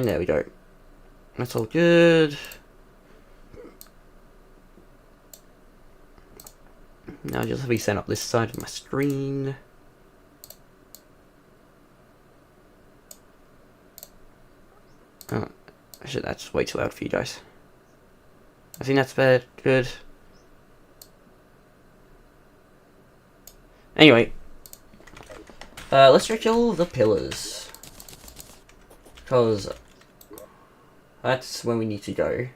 There we go. That's all good. Now just let me set up this side of my screen. Oh, shit, that's way too loud for you guys. I think that's bad. Good. Anyway, let's kill the pillars, because that's where we need to go.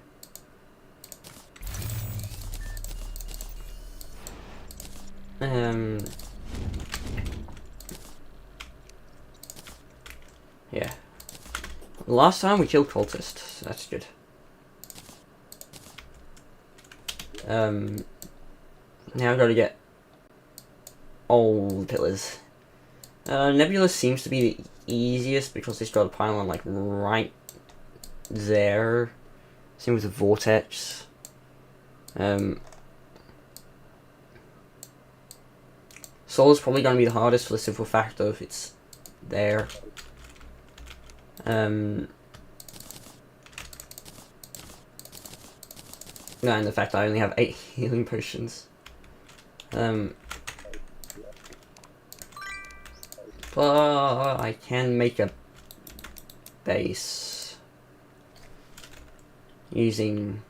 Yeah. Last time we killed Cultist, so that's good. Now I've got to get all the pillars. Nebula seems to be the easiest because it's got a pylon like right there. Same with the vortex. Solar's probably going to be the hardest for the simple fact of it's there. No, and the fact I only have 8 healing potions. But I can make a base using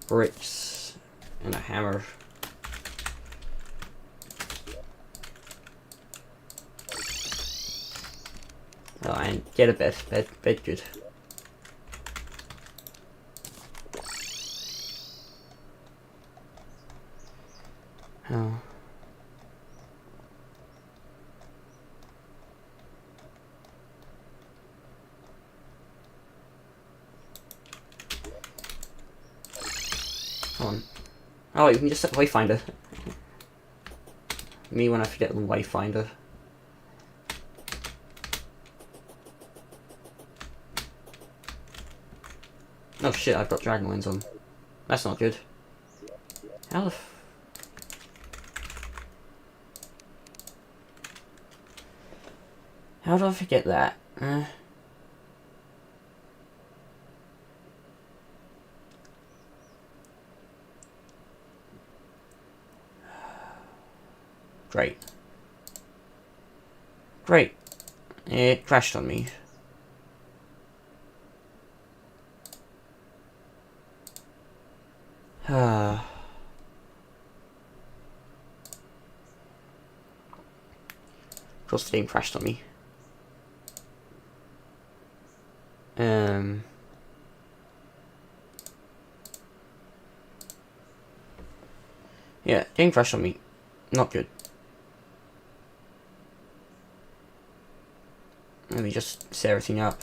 bricks and a hammer. Oh, and get a bed good. Oh. Come on. Oh wait, we can just set the Wayfinder. Me when I forget the Wayfinder. Oh shit, I've got dragon lines on. That's not good. How the f... How do I forget that? Great. Great. It crashed on me. Of course the game crashed on me. Yeah, game crashed on me. Not good. Let me just set everything up.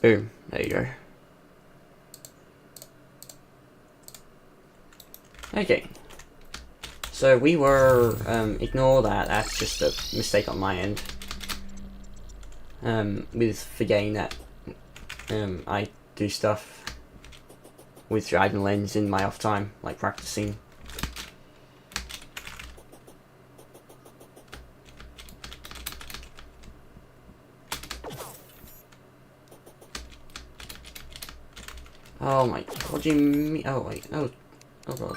Boom, there you go. Okay. So we were, ignore that, that's just a mistake on my end. With forgetting that, I do stuff with Dragon Lens in my off time, like practicing. Oh my, what do you mean? Oh wait, oh god.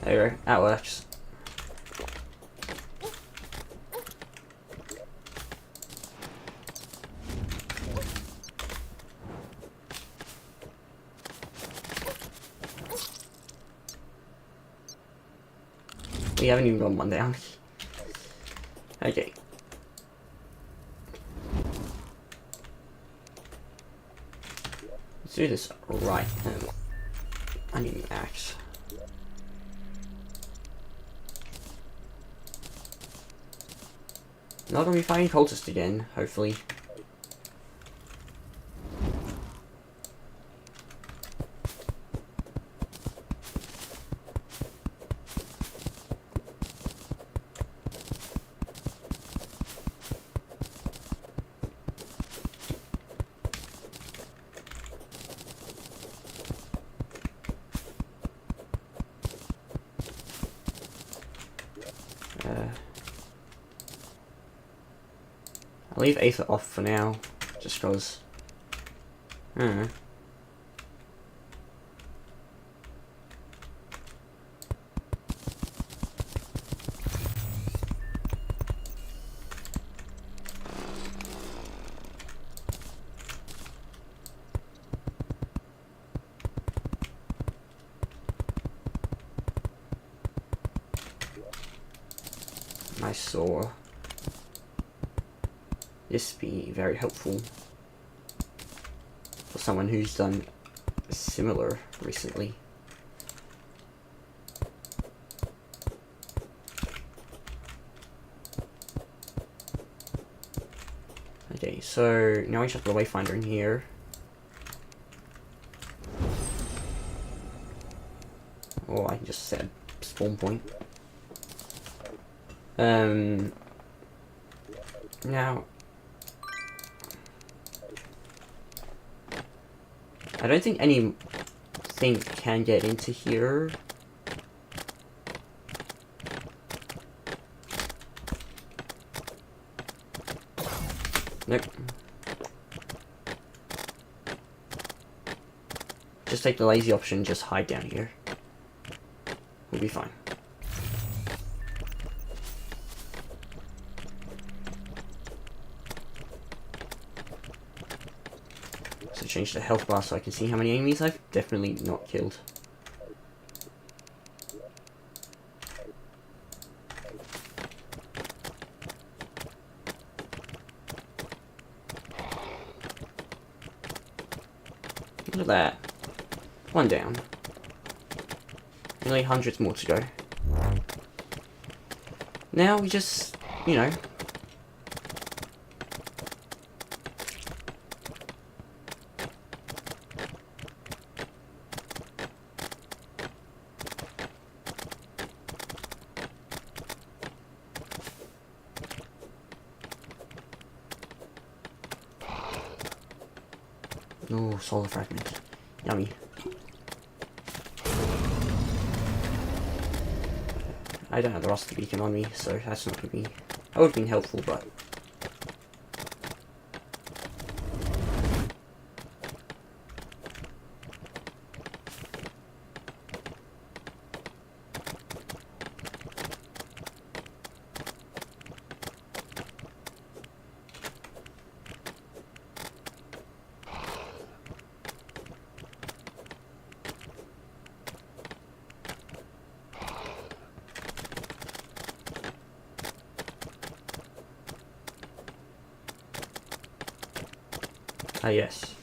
There we go, that works. We haven't even gone one down. Okay. Let's do this right. I need an axe. Not gonna be fighting Cultist again, hopefully. I'll leave Aether off for now, just cause. I don't know. I saw this be very helpful for someone who's done similar recently. Okay, so now we just have the wayfinder in here. Or I can just set a spawn point. Now, I don't think anything can get into here. Nope. Just take the lazy option, just hide down here. We'll be fine. So change the health bar so I can see how many enemies I've definitely not killed. Look at that. One down. Nearly hundreds more to go. Now we just, you know. Oh, solar fragment. Yummy. I don't have the rusty beacon on me, so that's not going to be... That would have been helpful, but... Ah, yes.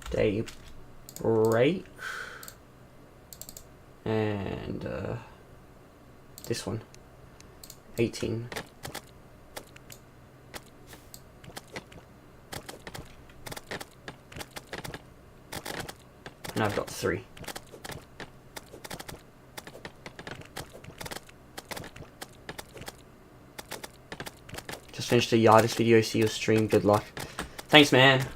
Day break. And, this one. 18. And I've got 3. Just finished the Yardist video, see your stream, good luck. Thanks, man.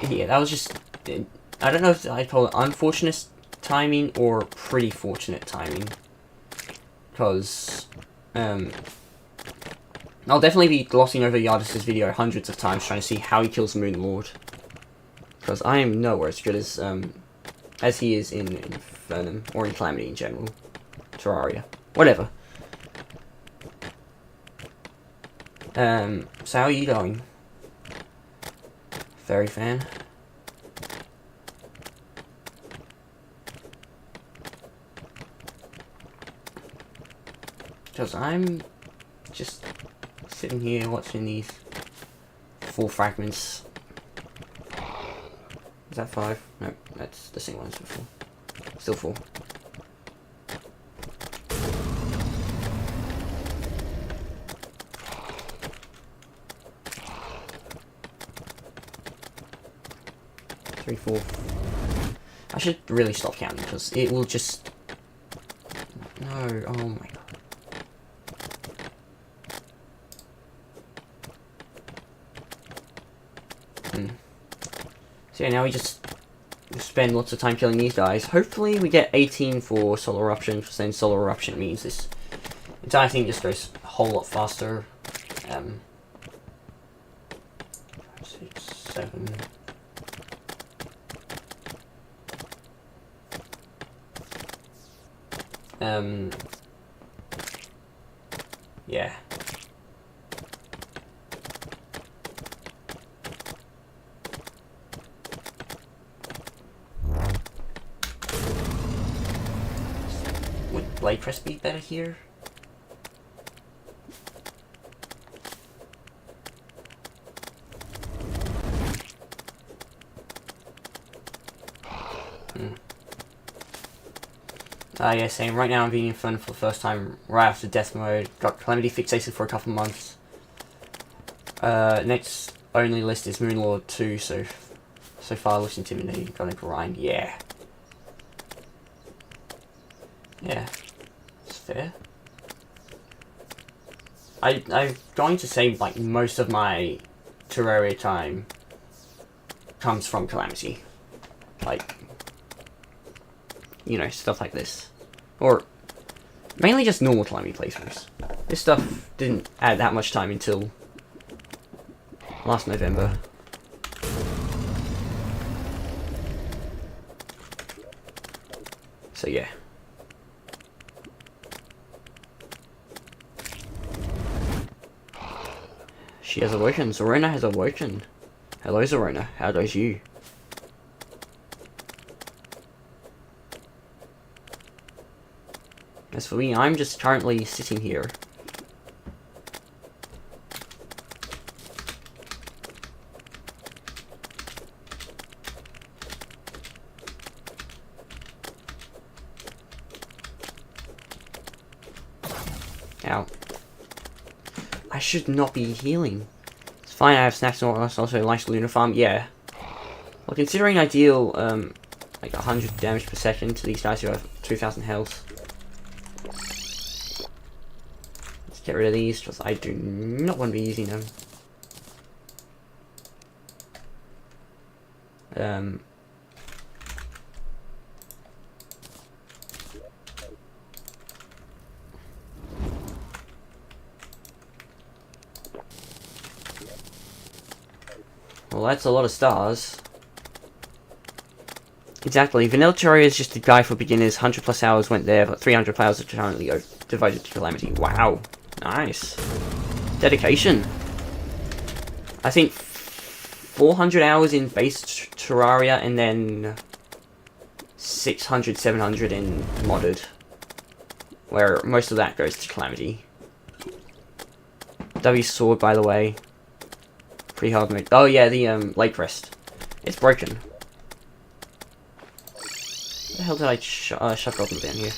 Yeah, that was just... I don't know if I'd call it unfortunate timing or pretty fortunate timing. Because, I'll definitely be glossing over Yardist's video hundreds of times trying to see how he kills Moon Lord. Because I am nowhere as good as he is in Infernum, or in Calamity in general. Terraria. Whatever. So how are you going? Fairy fan? Because I'm just sitting here watching these 4 fragments. Is that 5? No, that's the same one as before. Still 4. Three, 4. I should really stop counting because it will just... No, oh my god. So yeah, now we just spend lots of time killing these guys. Hopefully we get 18 for Solar Eruption, because then Solar Eruption means this entire thing just goes a whole lot faster. 6, 7... yeah. Would Blade Press be better here? Yeah, same. Right now I'm being Infernum for the first time right after Death Mode. Got Calamity fixated for a couple months. Next only list is Moonlord 2, so far looks intimidating. Gonna grind, yeah. Yeah, it's fair. I'm going to say, like, most of my Terraria time comes from Calamity. Like, you know, stuff like this. Or, mainly just normal Calamity playthroughs. This stuff didn't add that much time until last November. So yeah. She has awoken. Zorona has awoken. Hello Zorona, how goes you? As for me, I'm just currently sitting here. Ow. I should not be healing. It's fine, I have snacks and also nice lunar farm, yeah. Well, considering I deal, like 100 damage per second to these guys who have 2000 health. Let's get rid of these, because I do not want to be using them. Well, that's a lot of stars. Exactly. Vanilla Terraria is just a guide for beginners. 100 plus hours went there, but 300 hours are currently devoted to Calamity. Wow. Nice. Dedication. I think 400 hours in base Terraria and then 600, 700 in modded. Where most of that goes to Calamity. W sword, by the way. Pretty hard mode. Oh yeah, the Lake Rest. It's broken. Where the hell did I shove Goblin down here?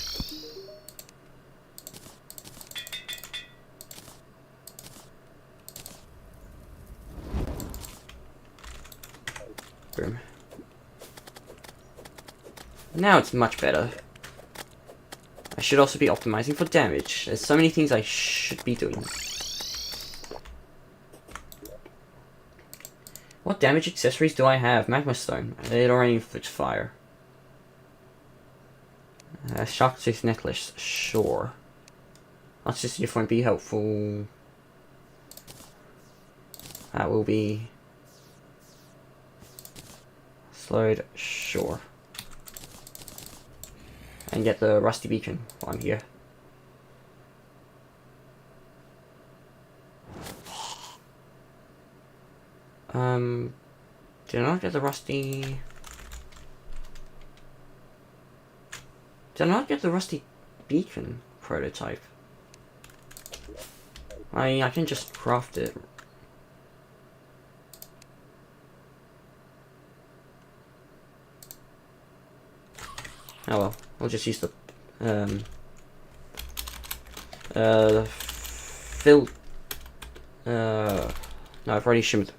Boom. Now it's much better. I should also be optimizing for damage. There's so many things I should be doing. What damage accessories do I have? Magma Stone. It already inflicts fire. Shark Tooth Necklace. Sure. That's just if it won't be helpful. That will be... slowed. Sure. And get the Rusty Beacon while I'm here. Did I not get the Rusty... Did I not get the Rusty Beacon prototype? I can just craft it. Oh well, I'll just use the, no, I've already shimmered.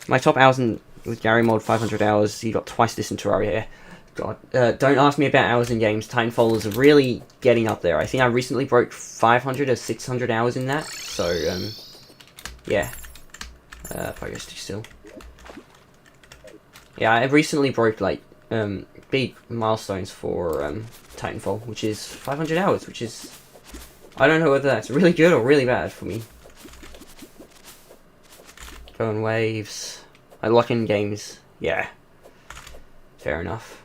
My top hours with Gary Mod 500 hours, you got twice this in Terraria here. God, don't ask me about hours in games. Titanfall is really getting up there. I think I recently broke 500 or 600 hours in that, so, yeah. Fargo stick still. Yeah, I recently broke like big milestones for Titanfall, which is 500 hours, which is, I don't know whether that's really good or really bad for me. Go in waves. I lock in games. Yeah. Fair enough.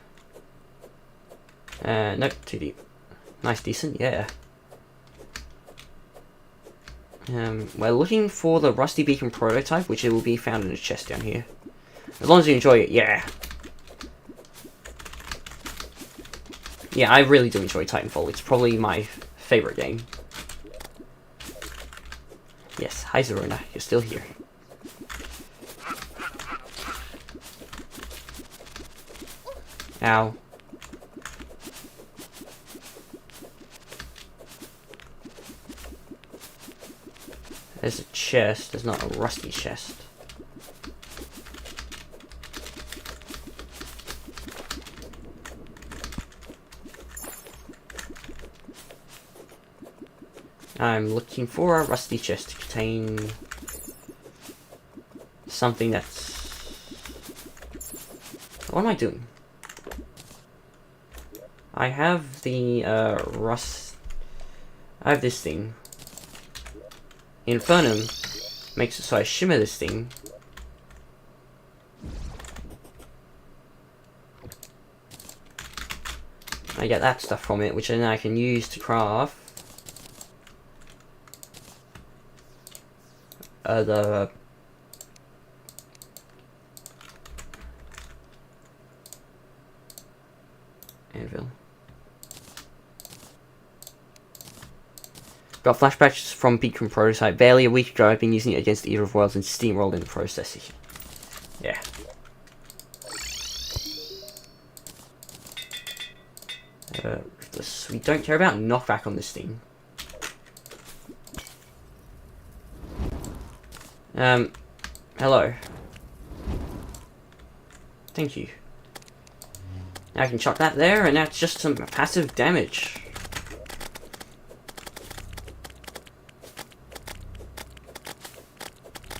Nope, too deep. Nice, decent, yeah. We're looking for the Rusty Beacon prototype, which it will be found in a chest down here. As long as you enjoy it, yeah. Yeah, I really do enjoy Titanfall. It's probably my favorite game. Yes, hi Zerona, you're still here. Ow. There's a chest, there's not a rusty chest. I'm looking for a rusty chest to contain something that's... What am I doing? I have the I have this thing. Infernum makes it so I shimmer this thing. I get that stuff from it, which then I can use to craft the anvil. Got flashbacks from Beacon prototype. Barely a week ago, I've been using it against the Eater of Worlds and steamrolled in the process. Yeah. We don't care about knockback on this thing. Hello. Thank you. Now I can chuck that there, and that's just some passive damage.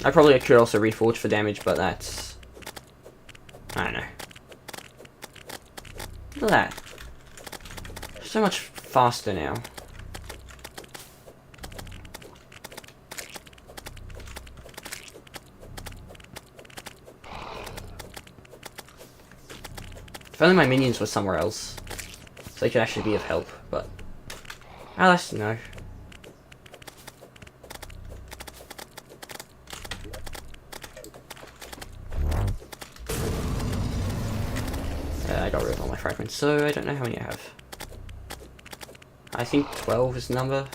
I probably could also reforge for damage, but that's... I don't know. Look at that. So much faster now. If only my minions were somewhere else, so they could actually be of help, but... alas, no. I got rid of all my fragments, so I don't know how many I have. I think 12 is the number.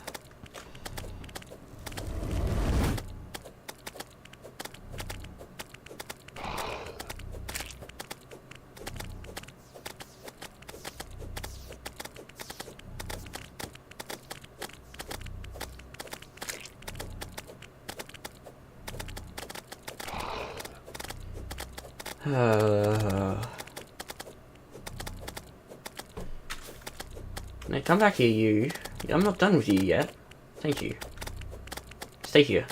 Now come back here, you. I'm not done with you yet. Thank you. Stay here.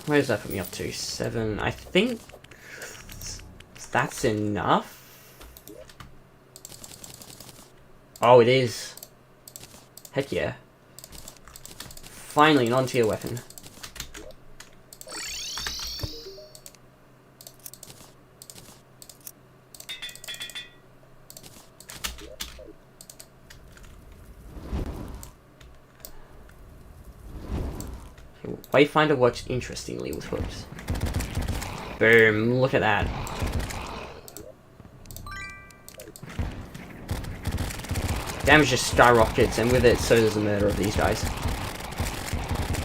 Where does that put me up to? 7. I think that's enough. Oh, it is. Heck yeah. Finally, an on-tier weapon. Wayfinder works interestingly with hooks. Boom, look at that. Damage just skyrockets, and with it, so does the murder of these guys.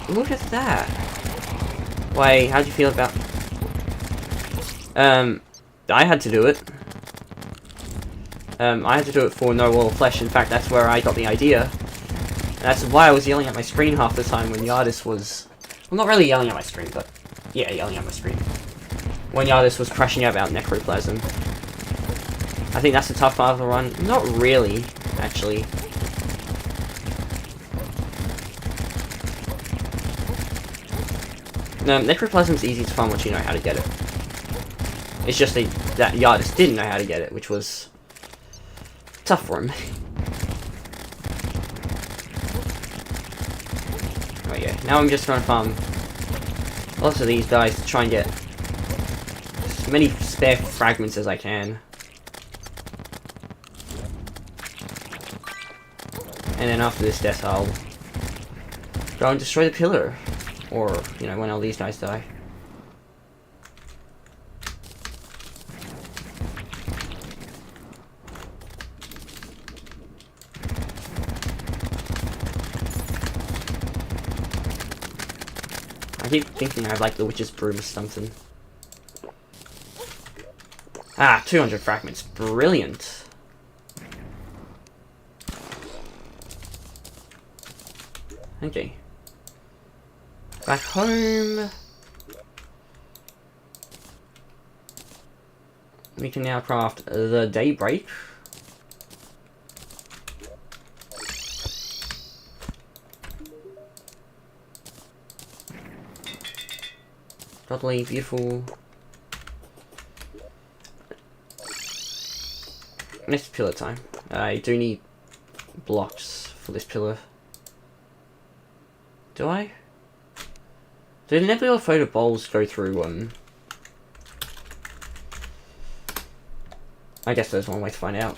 Look at that. Wait, how'd you feel about... I had to do it. I had to do it for No Wall of Flesh. In fact, that's where I got the idea. That's why I was yelling at my screen half the time when the artist was... Well, not really yelling at my screen, but... Yeah, yelling at my screen. when Yardis was crashing out about Necroplasm. I think that's the tough part of the run. Not really, actually. No, Necroplasm's easy to farm once you know how to get it. It's just that Yardis didn't know how to get it, which was tough for him. Oh yeah, now I'm just trying to farm lots of these guys to try and get as many spare fragments as I can. And then after this death, I'll go and destroy the pillar. Or, you know, when all these guys die. I keep thinking I have, like, the Witch's Broom or something. Ah, 200 fragments. Brilliant. Okay. Back home. We can now craft the Daybreak. Lovely, beautiful. Next pillar time. I do need blocks for this pillar. Do I? Do the Nebula Photo Bowls go through, I guess there's one way to find out.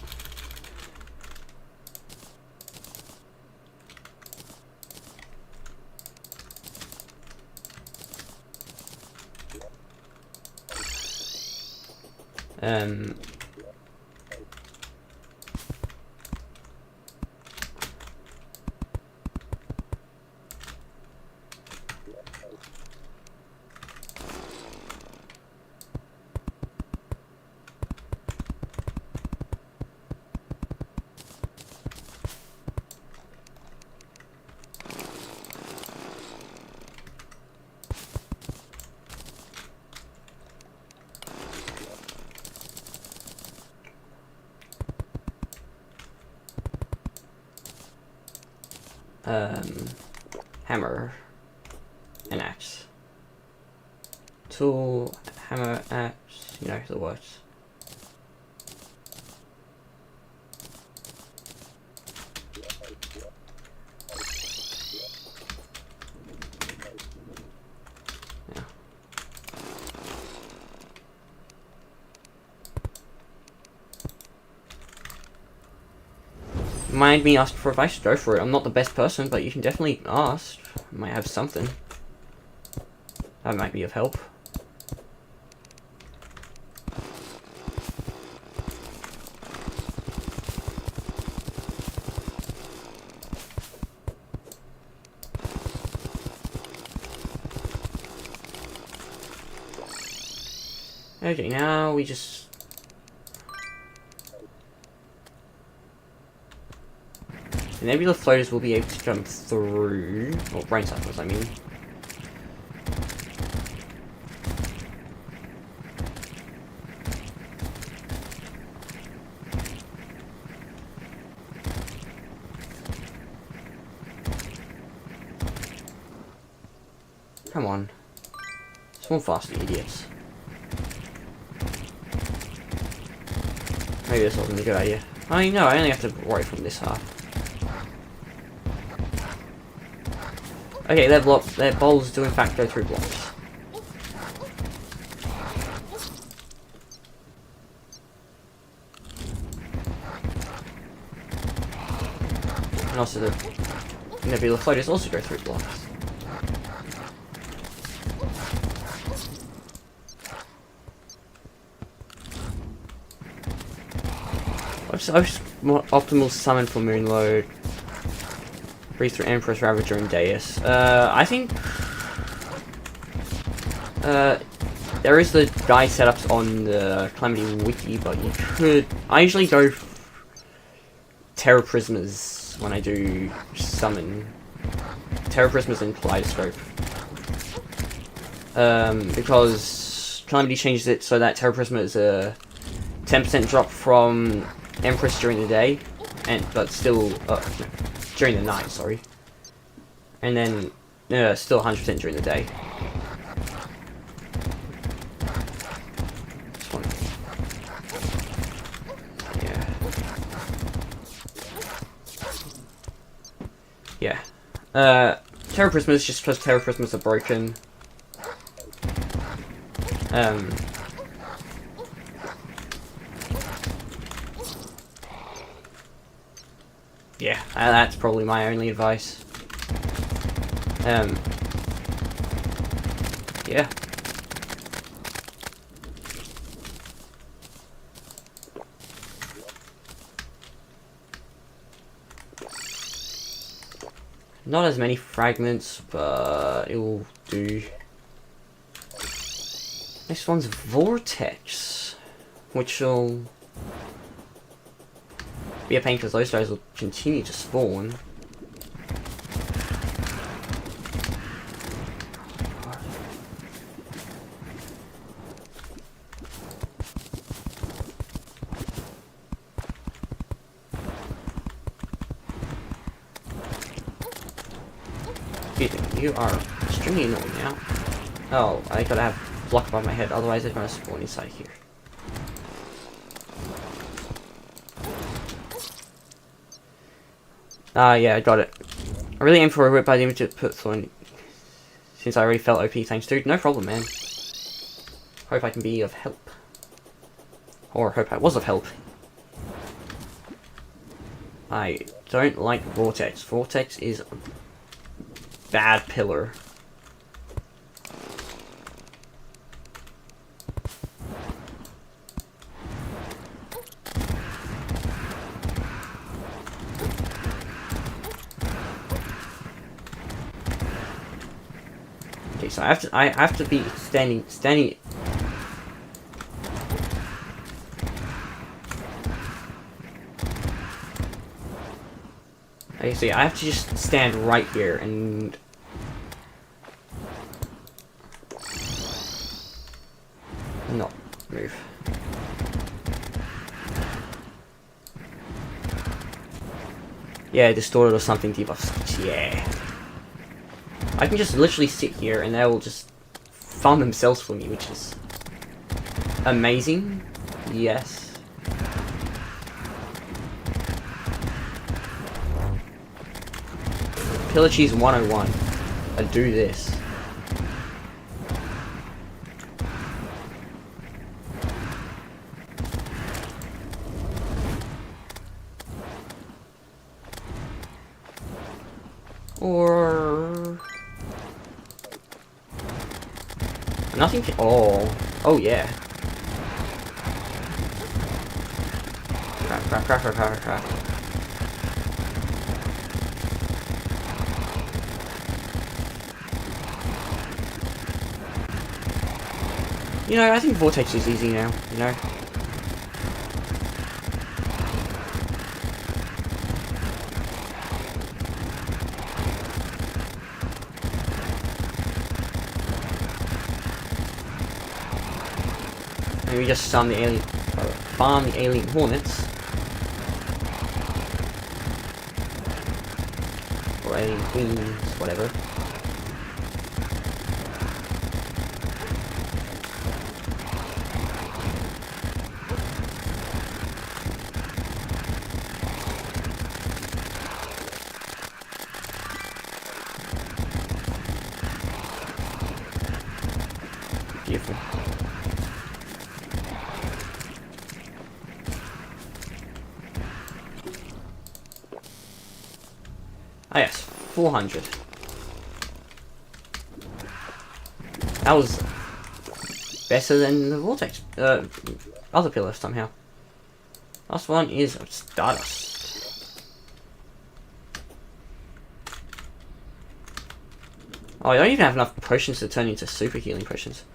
Hammer and axe. Tool, hammer, axe, you know, the works. Yeah. Mind me asking for advice? Go for it. I'm not the best person, but you can definitely ask. I might have something that might be of help. Okay, now we just... The nebula floaters will be able to jump through... Or brain cycles, I mean. Come on. Spawn faster, idiots. Maybe this wasn't a good idea. I mean, no, I only have to worry from this half. Okay, their bowls do in fact go through blocks. And also the nebula floaters also go through blocks. Optimal summon for Moonload. Breathe through Empress, Ravager, and Deus. I think... there is the guide setups on the Calamity Wiki, but you could... I usually go Terra Prismas when I do summon. Terra Prismas and Kaleidoscope. Because Calamity changes it so that Terra Prisma is a 10% drop from Empress during the day, but still during the night. Sorry, and then still 100% during the day. This one, yeah. Terra Prismas just because Terra Prismas are broken. Yeah, that's probably my only advice. Yeah. Not as many fragments, but it will do. Next one's Vortex, which will be a pain because those guys will continue to spawn. You are extremely annoying now. Oh, I gotta have a block above my head, otherwise they're gonna spawn inside here. Yeah, I got it. I really aimed for a whip, but I didn't to put through since I already felt OP. Thanks, dude. No problem, man. Hope I can be of help. Or hope I was of help. I don't like Vortex. Vortex is a bad pillar. Okay, so I have to be standing. Okay, so I have to just stand right here and not move. Yeah, distorted or something debuffs. Yeah. I can just literally sit here and they will just farm themselves for me, which is amazing. Yes. Pillar Cheese 101. I do this. Or nothing can. Oh yeah. Crap. You know, I think Vortex is easy now, you know? Maybe just farm the alien hornets. Or alien queens, whatever. Beautiful. Ah yes, 400. That was better than the Vortex, other pillar somehow. Last one is Stardust. Oh, I don't even have enough potions to turn into super healing potions.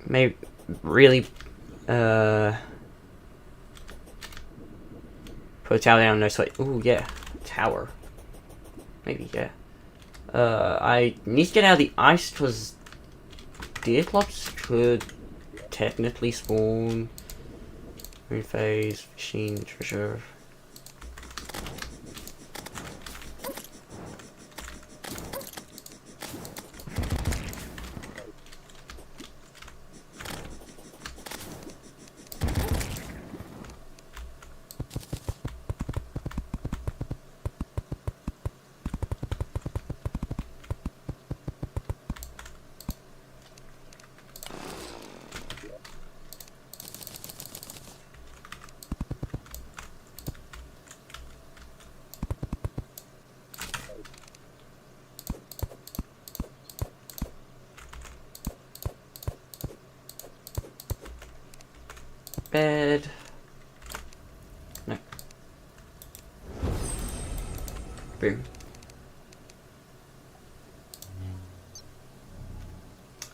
Maybe really put a tower down, no sweat. Ooh yeah, tower. Maybe, yeah. I need to get out of the ice because Deerclops could technically spawn. Moon phase, machine, treasure. Bed. No. Boom.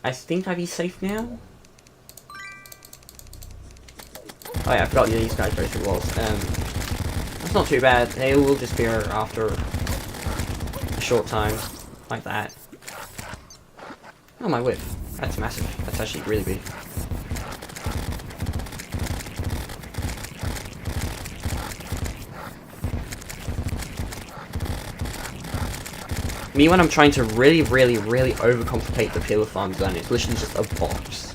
I think I'd be safe now. Oh yeah, I forgot these guys go through walls. That's not too bad. They will disappear after a short time, like that. Oh my whip. That's massive. That's actually really big. Me when I'm trying to really overcomplicate the pillar farm zone, it's literally just a box.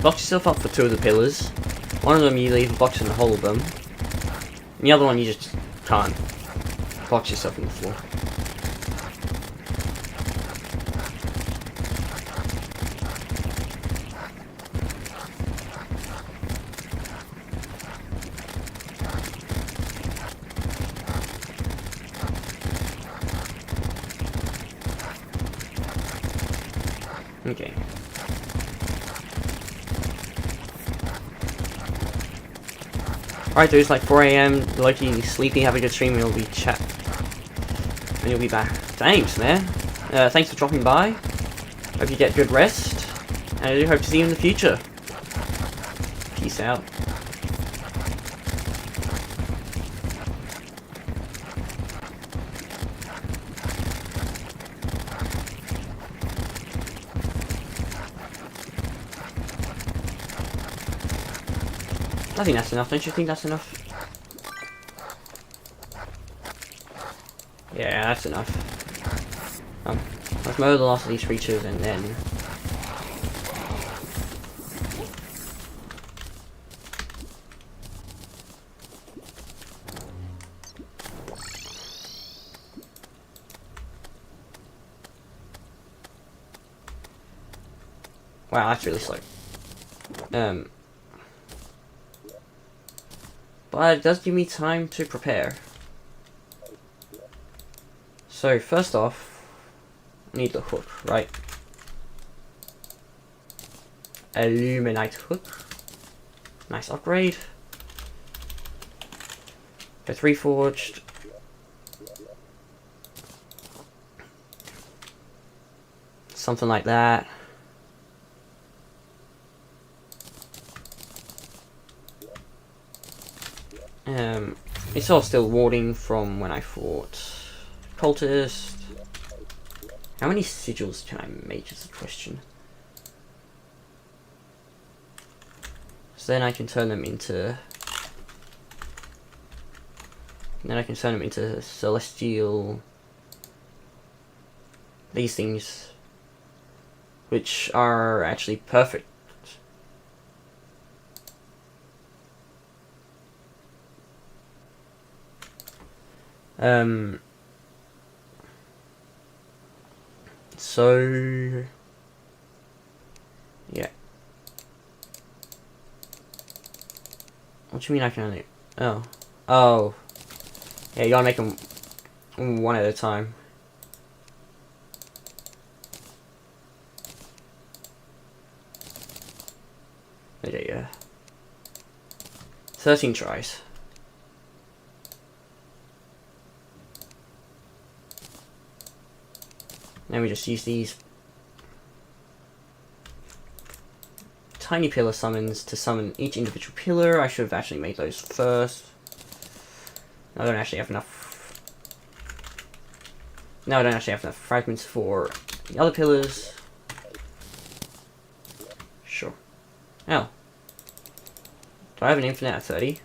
Box yourself up for 2 of the pillars. One of them you leave a box in the hole of them. And the other one you just can't. Box yourself in the floor. Okay. Alright, dude, it's like 4 AM. Loki sleeping, have a good stream, and you'll be and you'll be back. Thanks, man. Thanks for dropping by. Hope you get good rest, and I do hope to see you in the future. Peace out. I think that's enough, don't you think that's enough? Yeah, that's enough. Let's mow the last of these creatures and then... Wow, that's really slow. But it does give me time to prepare. So first off, I need the hook, right? Illuminate hook. Nice upgrade. Go 3 forged. Something like that. It's all still warding from when I fought Cultist. How many sigils can I make is the question. So then I can turn them into... celestial... these things. Which are actually perfect. So yeah. What do you mean I can only... Oh. Yeah, you gotta make them one at a time. Okay, yeah. 13 tries. Then we just use these tiny pillar summons to summon each individual pillar. I should have actually made those first. I don't actually have enough. No, I don't actually have enough fragments for the other pillars. Sure. Oh. Do I have an infinite at 30?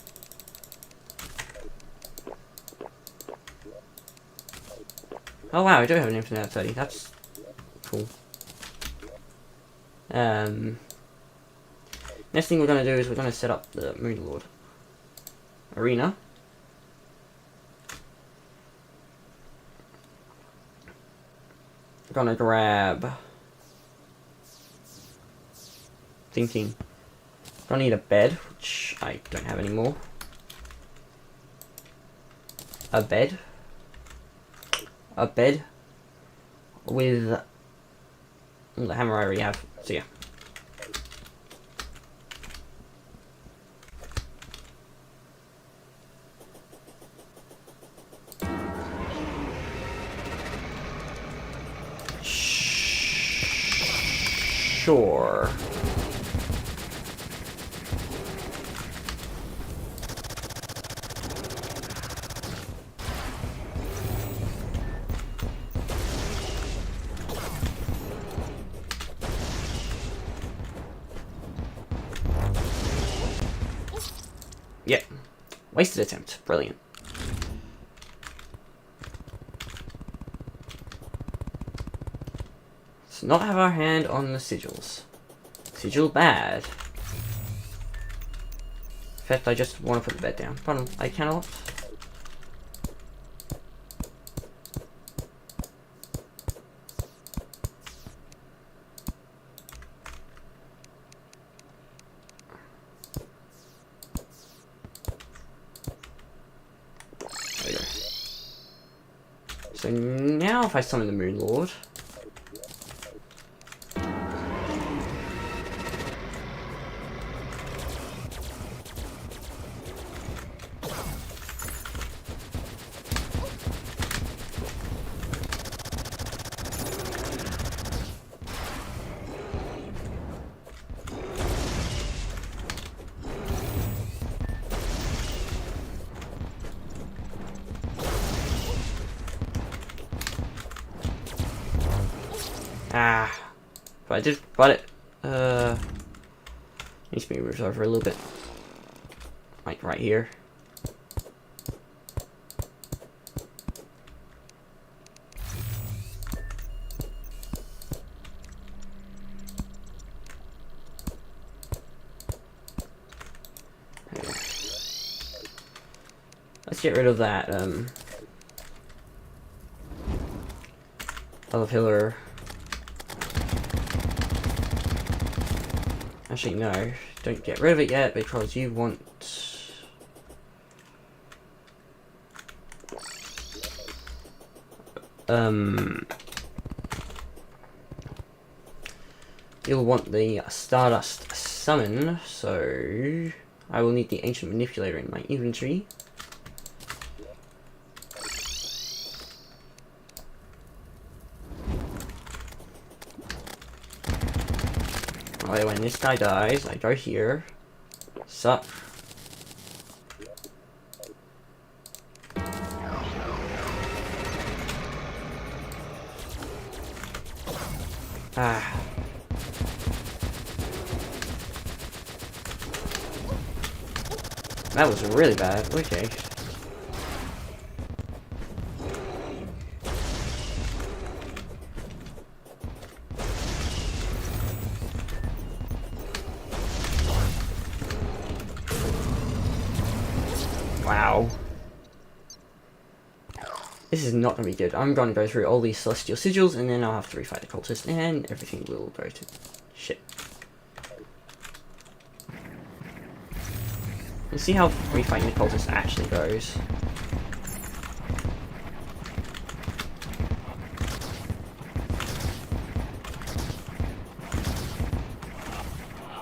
Oh wow, I do have an infinite at 30. That's cool. Next thing we're going to do is we're going to set up the Moon Lord arena. We're going to grab... Thinking. I need a bed, which I don't have anymore. A bed. A bed. With the hammer I already have. So yeah. Sure. Yep. Wasted attempt. Brilliant. Let's not have our hand on the sigils. Sigil bad. In fact, I just want to put the bed down. Pardon, I cannot. So now if I summon the Moon Lord... But I did, needs to be moved over a little bit. Like right here. Let's get rid of that, other pillar. Actually, no. Don't get rid of it yet, because you want... You'll want the Stardust Summon, so... I will need the Ancient Manipulator in my inventory. When this guy dies, I go here. Suck. Ah. That was really bad. Okay. Wow. This is not going to be good. I'm going to go through all these Celestial Sigils, and then I'll have to refight the Cultist, and everything will go to shit. Let's see how refighting the Cultist actually goes.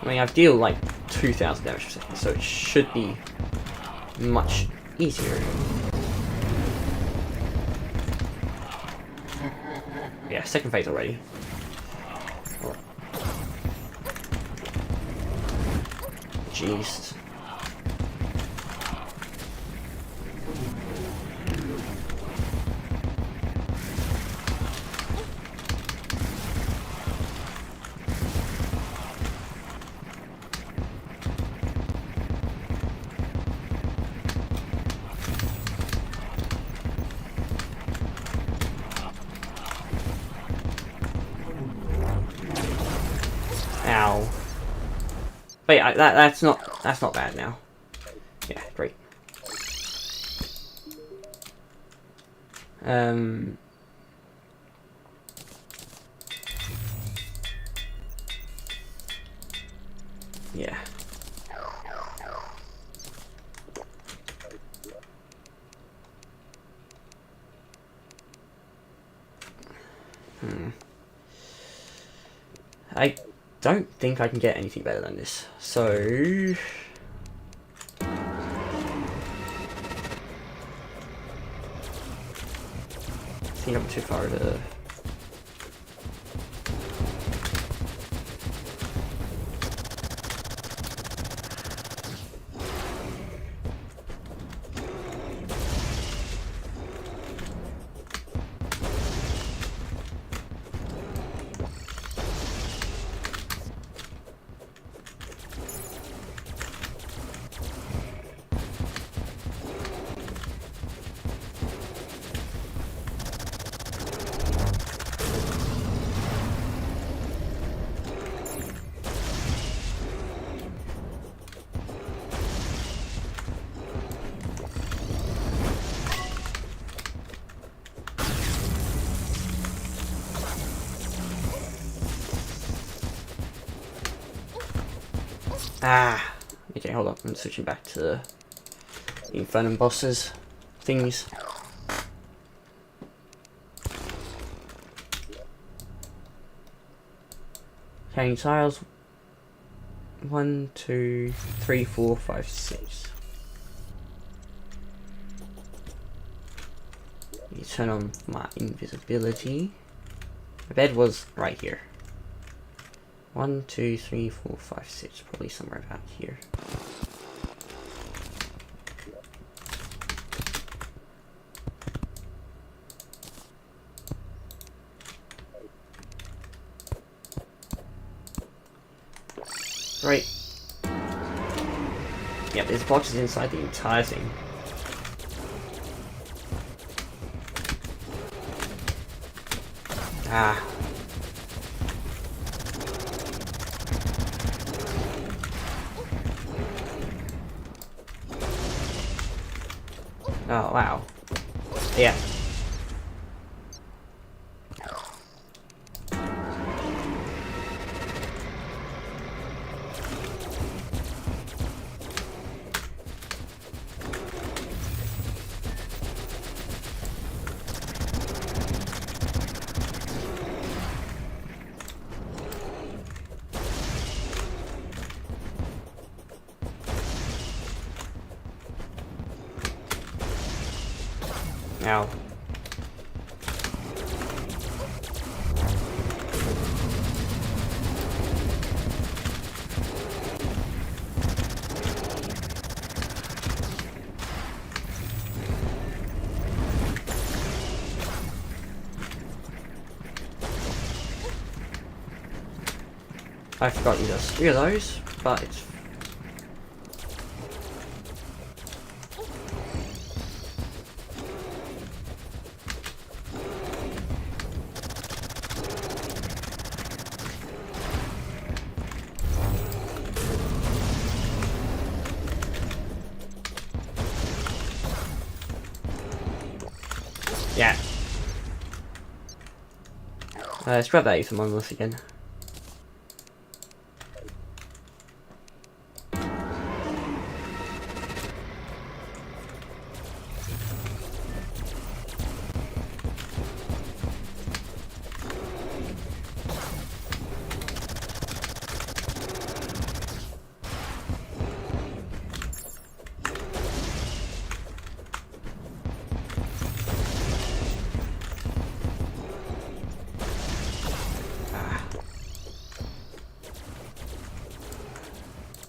I mean, I deal like 2,000 damage per second, so it should be much easier. Yeah, second phase already. Jeez. Ow. Wait, that's not bad now. Yeah, great. Yeah. I don't think I can get anything better than this. So I think I'm too far over. Ah, okay, hold up. I'm switching back to the Infernum bosses things. Okay, tiles 1, 2, 3, 4, 5, 6. You turn on my invisibility. The bed was right here. 1, 2, 3, 4, 5, 6. Probably somewhere about here. Right. Yep, there's boxes inside the entire thing. Ah. Oh, wow. Yeah. Ow. I forgot you just 3 of those, but it's yeah. Let's grab that Ethan monolith again.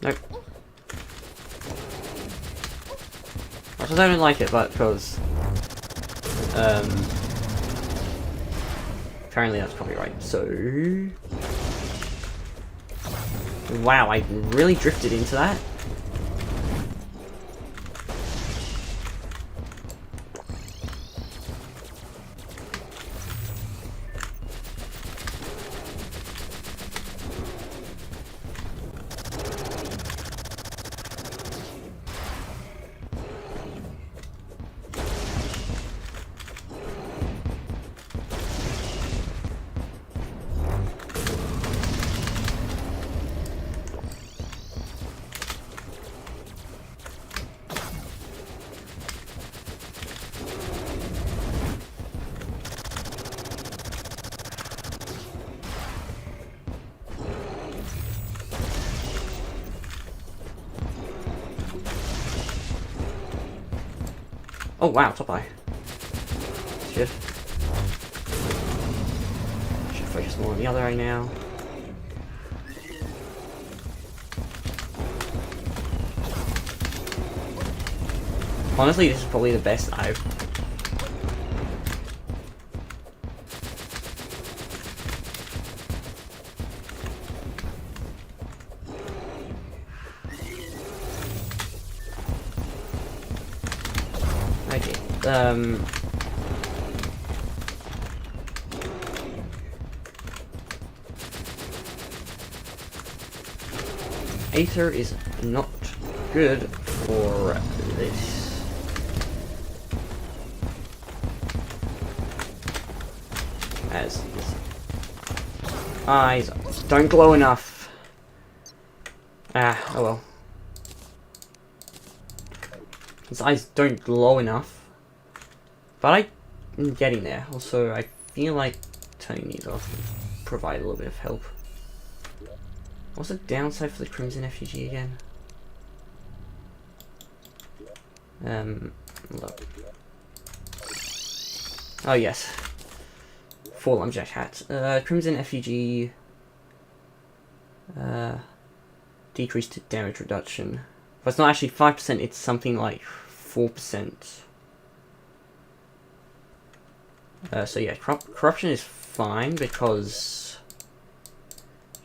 Nope. because I don't like it, but because apparently that's probably right. So wow, I really drifted into that. Oh wow, top eye. Should focus more on the other eye now. Honestly, this is probably the best I've. Okay. Aether is not good for this. As his eyes don't glow enough. Ah, oh well. His eyes don't glow enough. But I'm getting there. Also, I feel like turning these off would provide a little bit of help. What's the downside for the Crimson Effigy again? Look. Oh yes. 4 lumberjack hats. Crimson Effigy. Decreased damage reduction. But it's not actually 5%, it's something like 4%. So yeah, corruption is fine because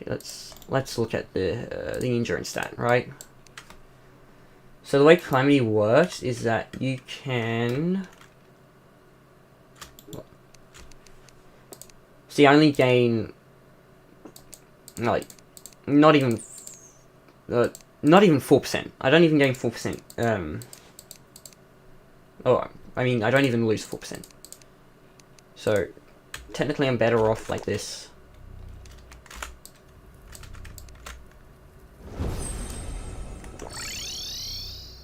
okay, let's look at the endurance stat, right? So the way Calamity works is that you can see I only gain like not even 4%. I don't even gain 4%. Oh, I mean I don't even lose 4%. So technically I'm better off like this.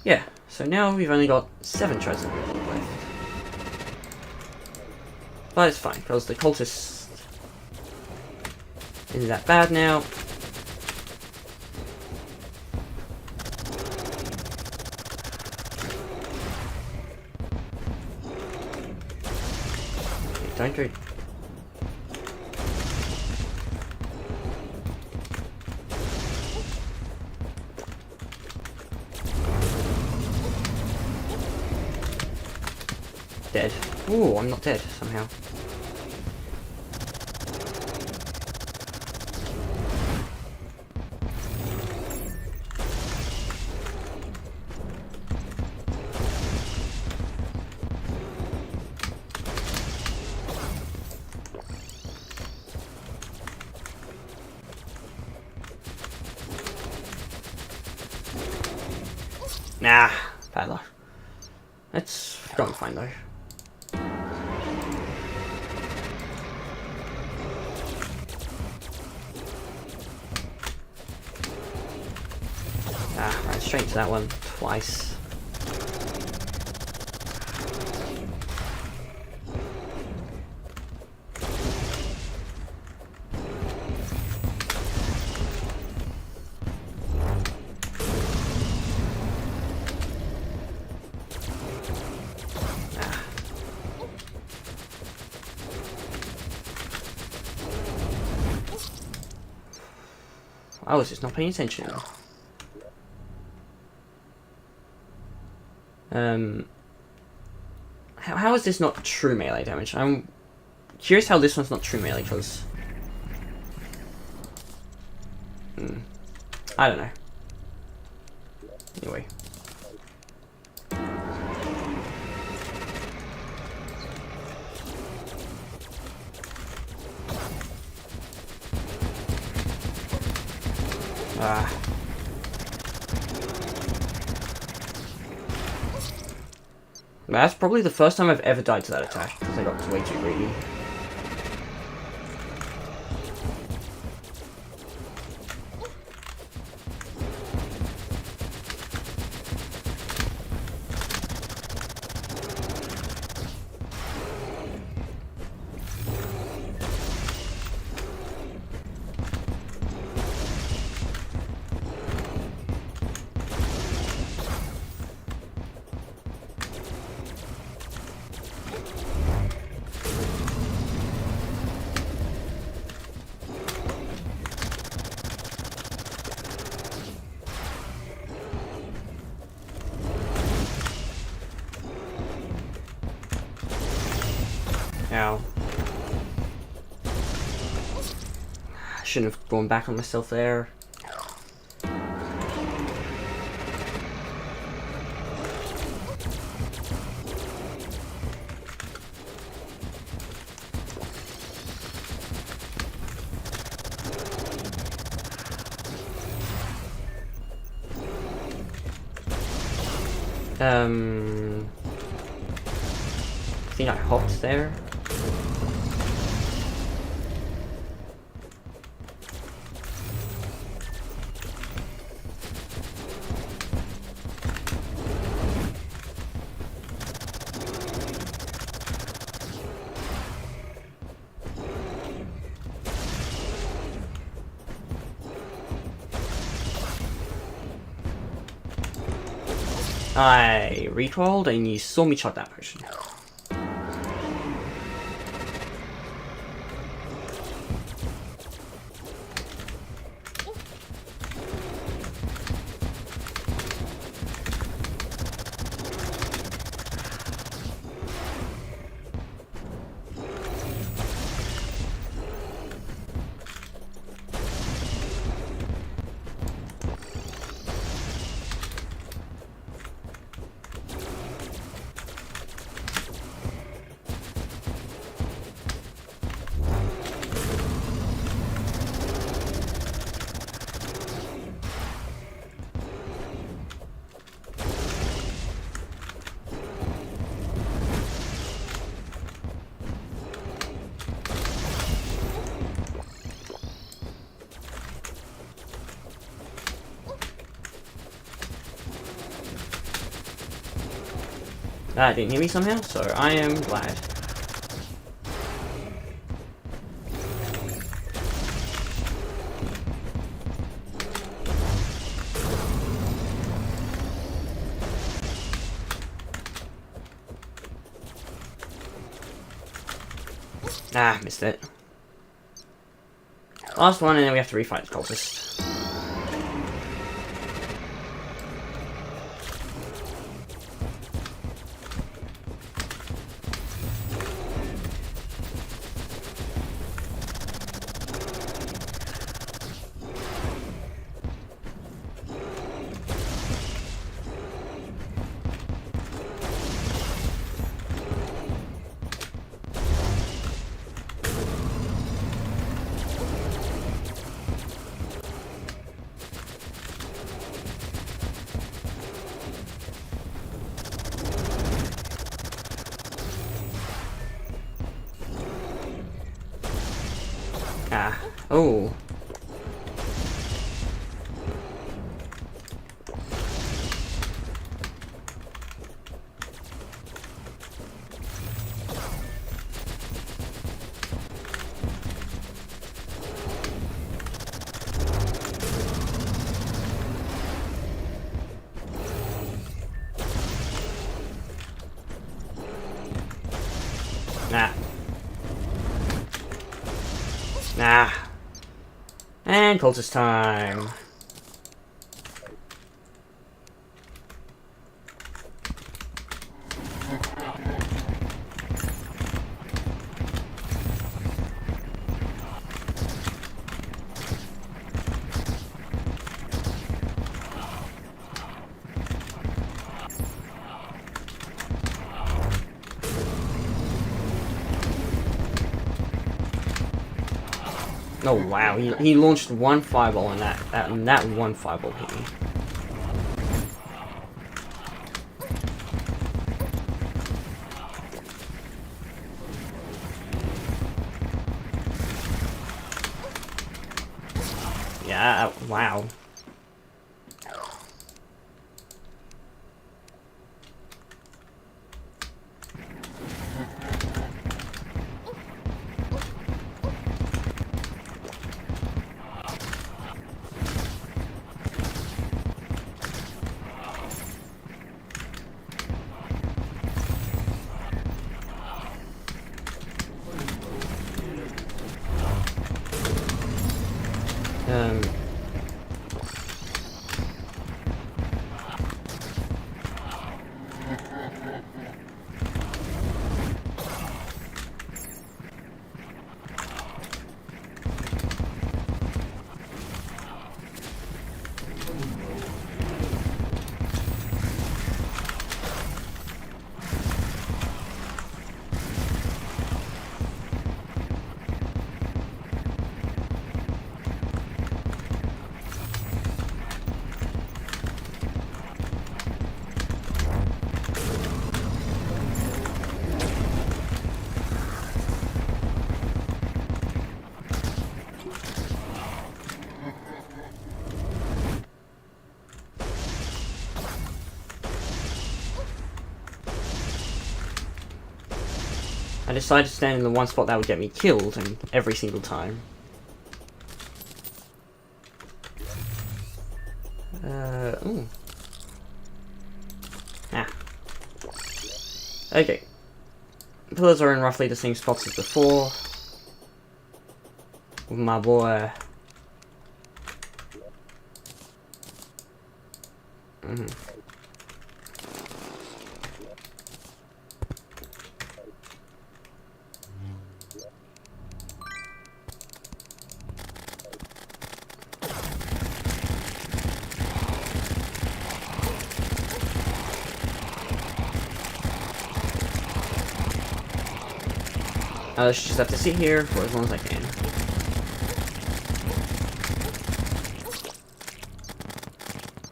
Yeah, so now we've only got 7 chosen left. But it's fine, because the Cultist isn't that bad now. Don't go. Dead. Ooh, I'm not dead somehow. Nah, bad luck. Let's go and find though. Ah, ran straight to that one twice. I was just not paying attention. How is this not true melee damage? I'm curious how this one's not true melee, because... I don't know. Anyway. That's probably the first time I've ever died to that attack, because I got way too greedy. Ow. I shouldn't have gone back on myself there. I think I hopped there. I recoiled and you saw me chuck that potion. That didn't hit me somehow, so I am glad. Ah, missed it. Last one, and then we have to refight the cultist. Ah. Oh. Nah. Nah. And cultist time. Oh wow, he launched one fireball and that one fireball hit me. Yeah, wow. I decided to stand in the one spot that would get me killed, and every single time. Ooh. Ah. Okay. Pillars are in roughly the same spots as before. With my boy. I just have to sit here for as long as I can.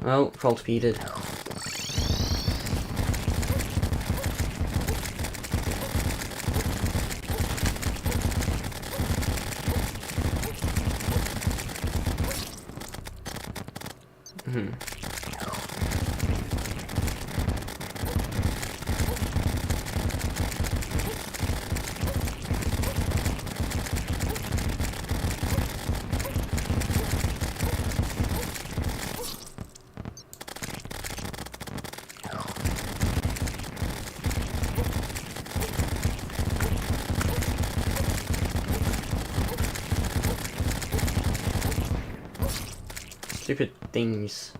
Oh, cult repeated. Stupid things.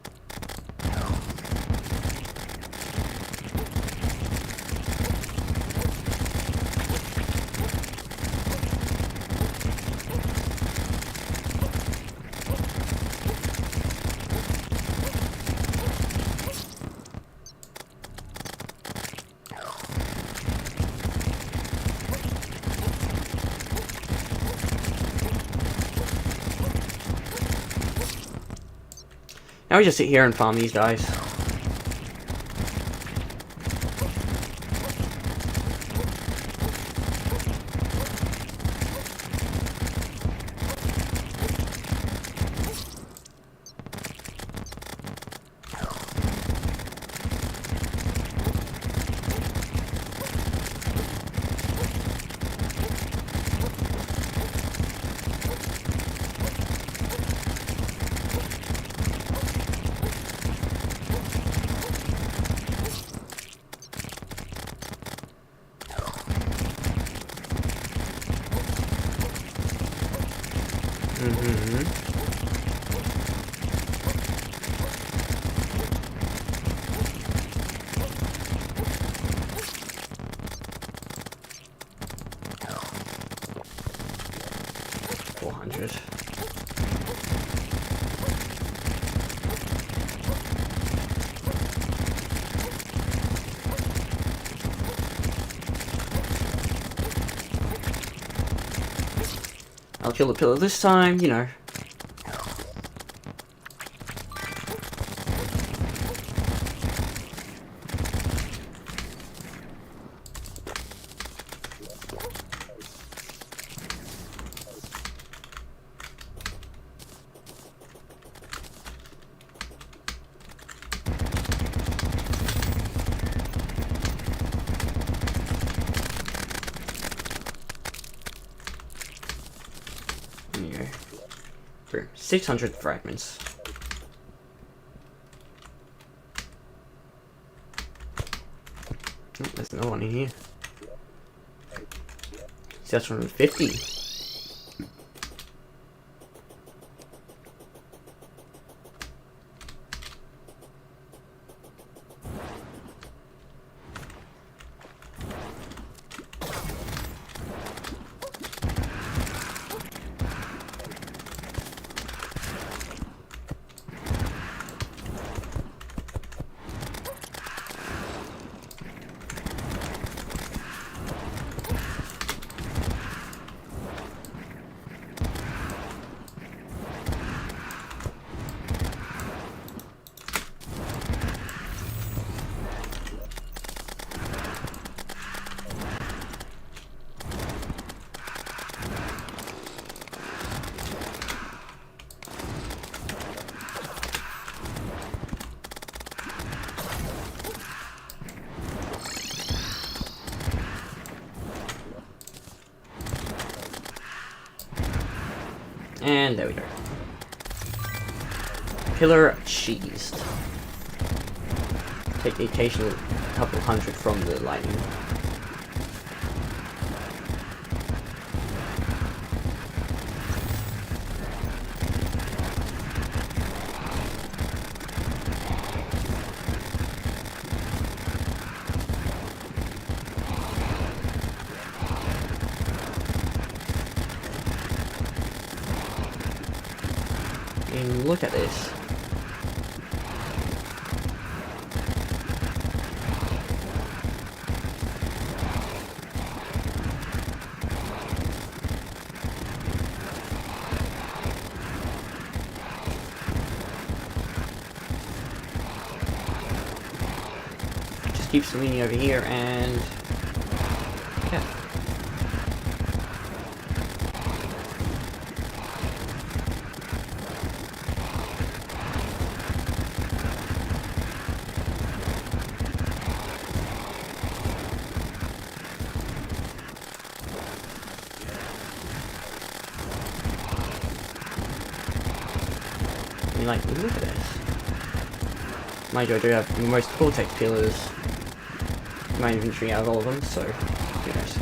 Now we just sit here and farm these guys. I'll kill the pillar this time, you know. There you go. For 600 fragments. Oh, there's another one in here. 650. And there we go. Pillar cheesed. Take the occasional couple hundred from the lightning. And look at this. Just keeps leaning over here and yeah. Like, look at this. Mind you, I do have the most Cortex pillars in my inventory out of all of them, so who knows.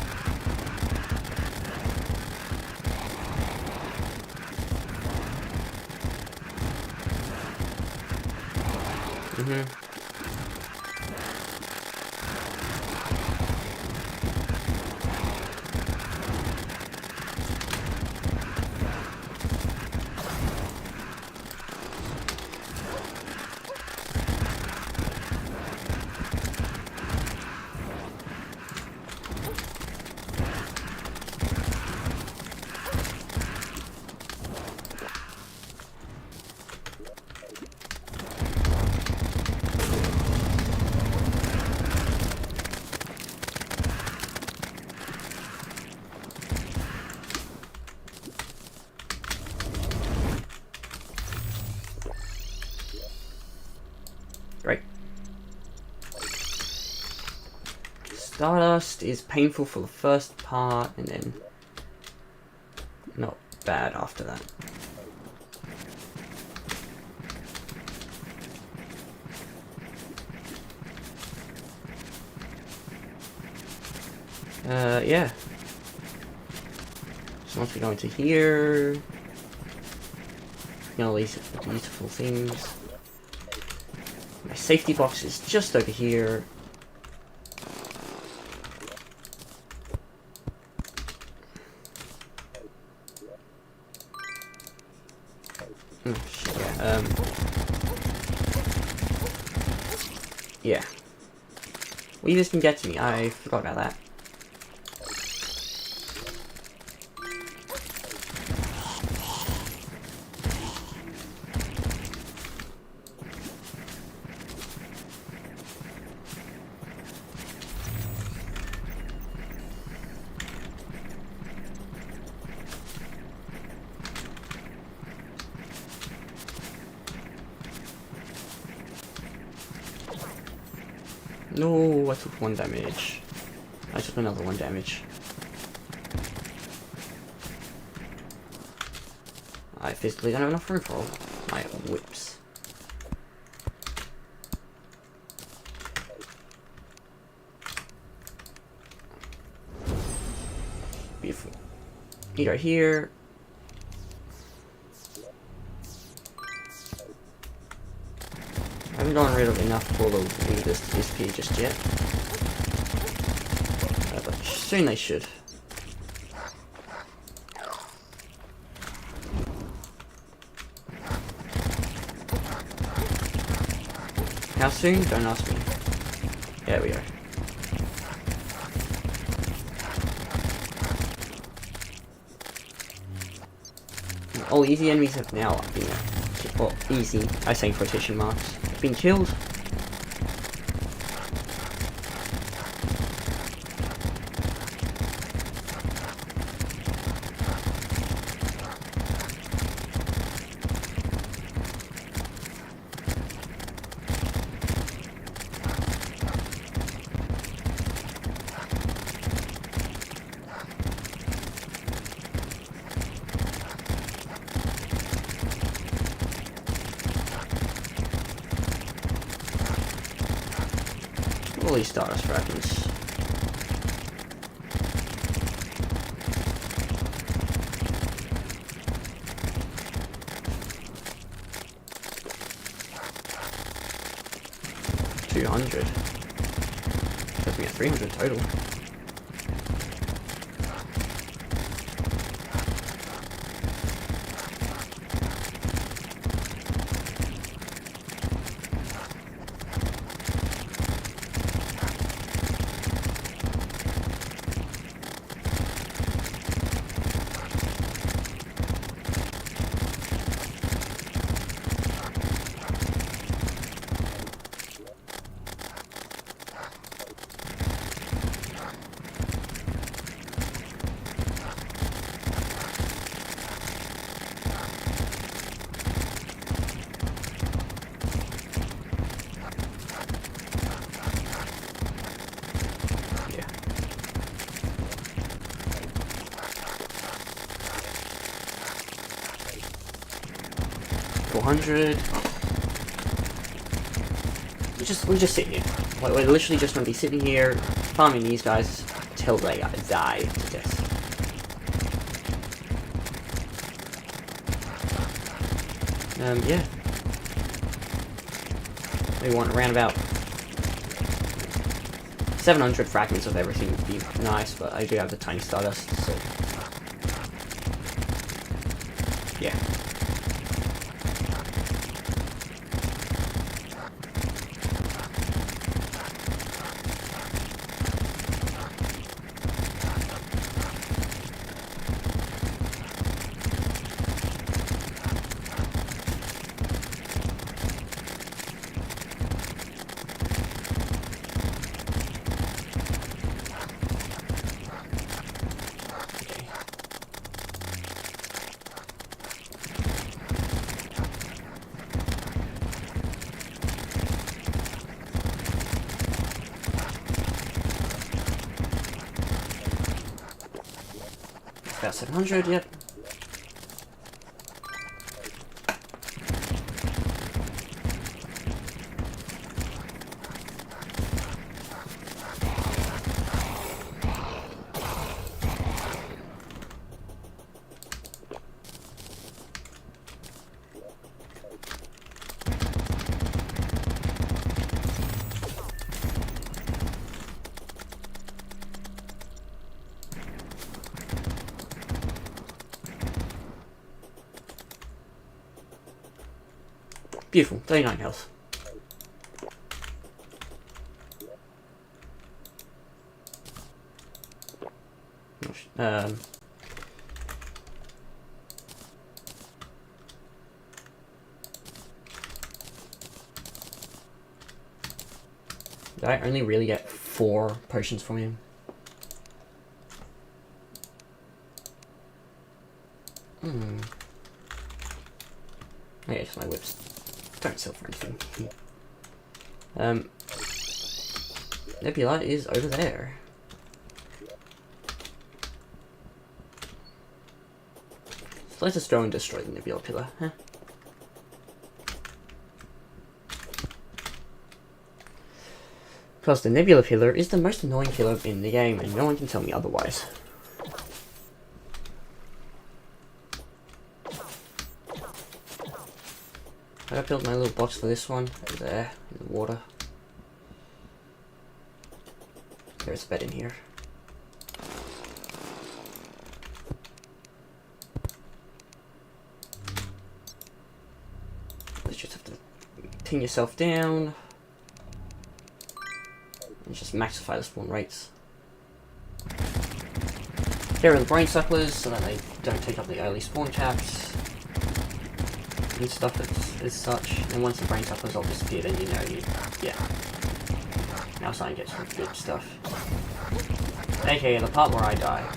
Right. Stardust is painful for the first part and then not bad after that. Yeah. So once we go into here, all these beautiful things. My safety box is just over here. Yeah. Weavers can get to me. I forgot about that. No, I took 1 damage. I took another 1 damage. I physically don't have enough room for all my whips. Beautiful. You go here. I haven't gotten rid of enough for the leaders to disappear just yet. But soon they should. How soon? Don't ask me. There we go. All easy enemies have now been, well, easy, I say in quotation marks, have been killed. All these Stardust Dragons. $200. Puts me at 300 total. $400. We just sit here. We're literally just gonna be sitting here farming these guys until they die to death. Yeah. We want around about 700 fragments of everything would be nice, but I do have the tiny Stardust, so yeah. About 700, yep. Beautiful, 39 health. Did I only really get 4 potions from him? Oh yeah, just my whips. Don't sell for anything. Nebula is over there. So let's just go and destroy the Nebula pillar, huh? Because the Nebula pillar is the most annoying pillar in the game, and no one can tell me otherwise. I built my little box for this one, over there, in the water. There's a bed in here. Let's just have to pin yourself down. And just maxify the spawn rates. Here are the brain sucklers, so that they don't take up the early spawn caps. And stuff as such, and once the brain sucklers all disappear, then you know yeah. Now starting to get some good stuff. AKA the part where I die.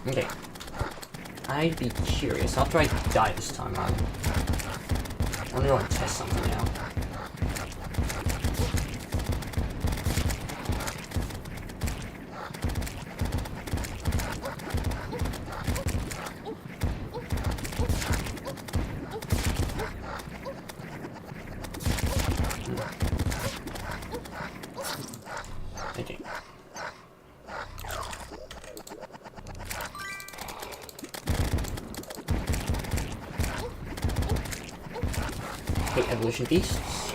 Okay. I'd be curious, after I die this time, I want to go and test something out. Okay. Evolution beasts.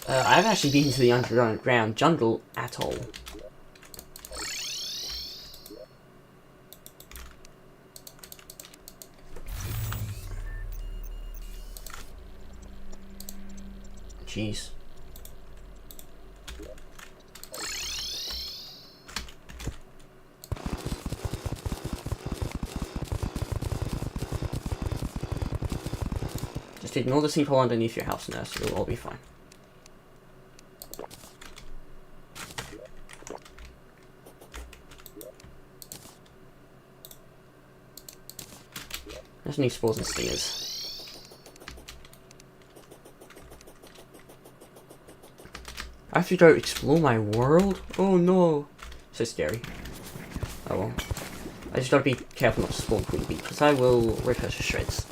I haven't actually been to the underground jungle at all. Jeez. Just ignore the sinkhole underneath your house, nurse. It'll all be fine. There's new spores and stingers. I have to go explore my world? Oh no! So scary. Oh well. I just gotta be careful not to spawn Queen Bee, because I will rip her to shreds.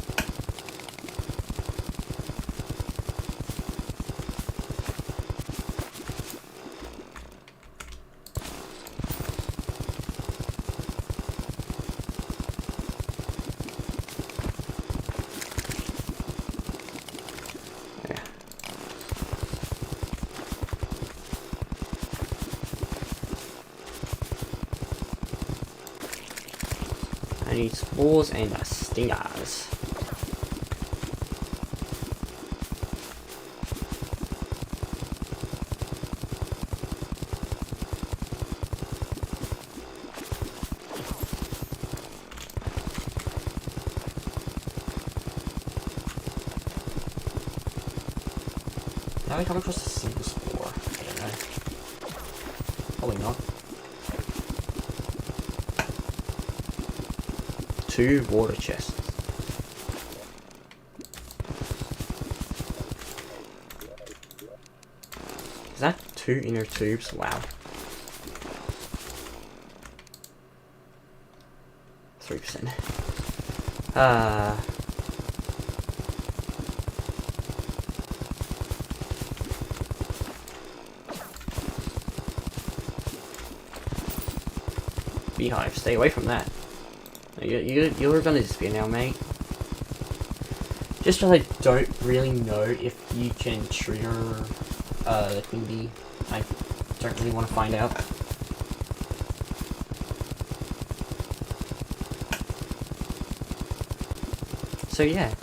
I need spores and stingers. Have I come across a single spore? I don't know. Probably not. 2 water chests. Is that 2 inner tubes? Wow. 3%. Beehive, stay away from that. You're gonna disappear now, mate. Just because I don't really know if you can trigger the Queen Bee. I don't really want to find out. So yeah.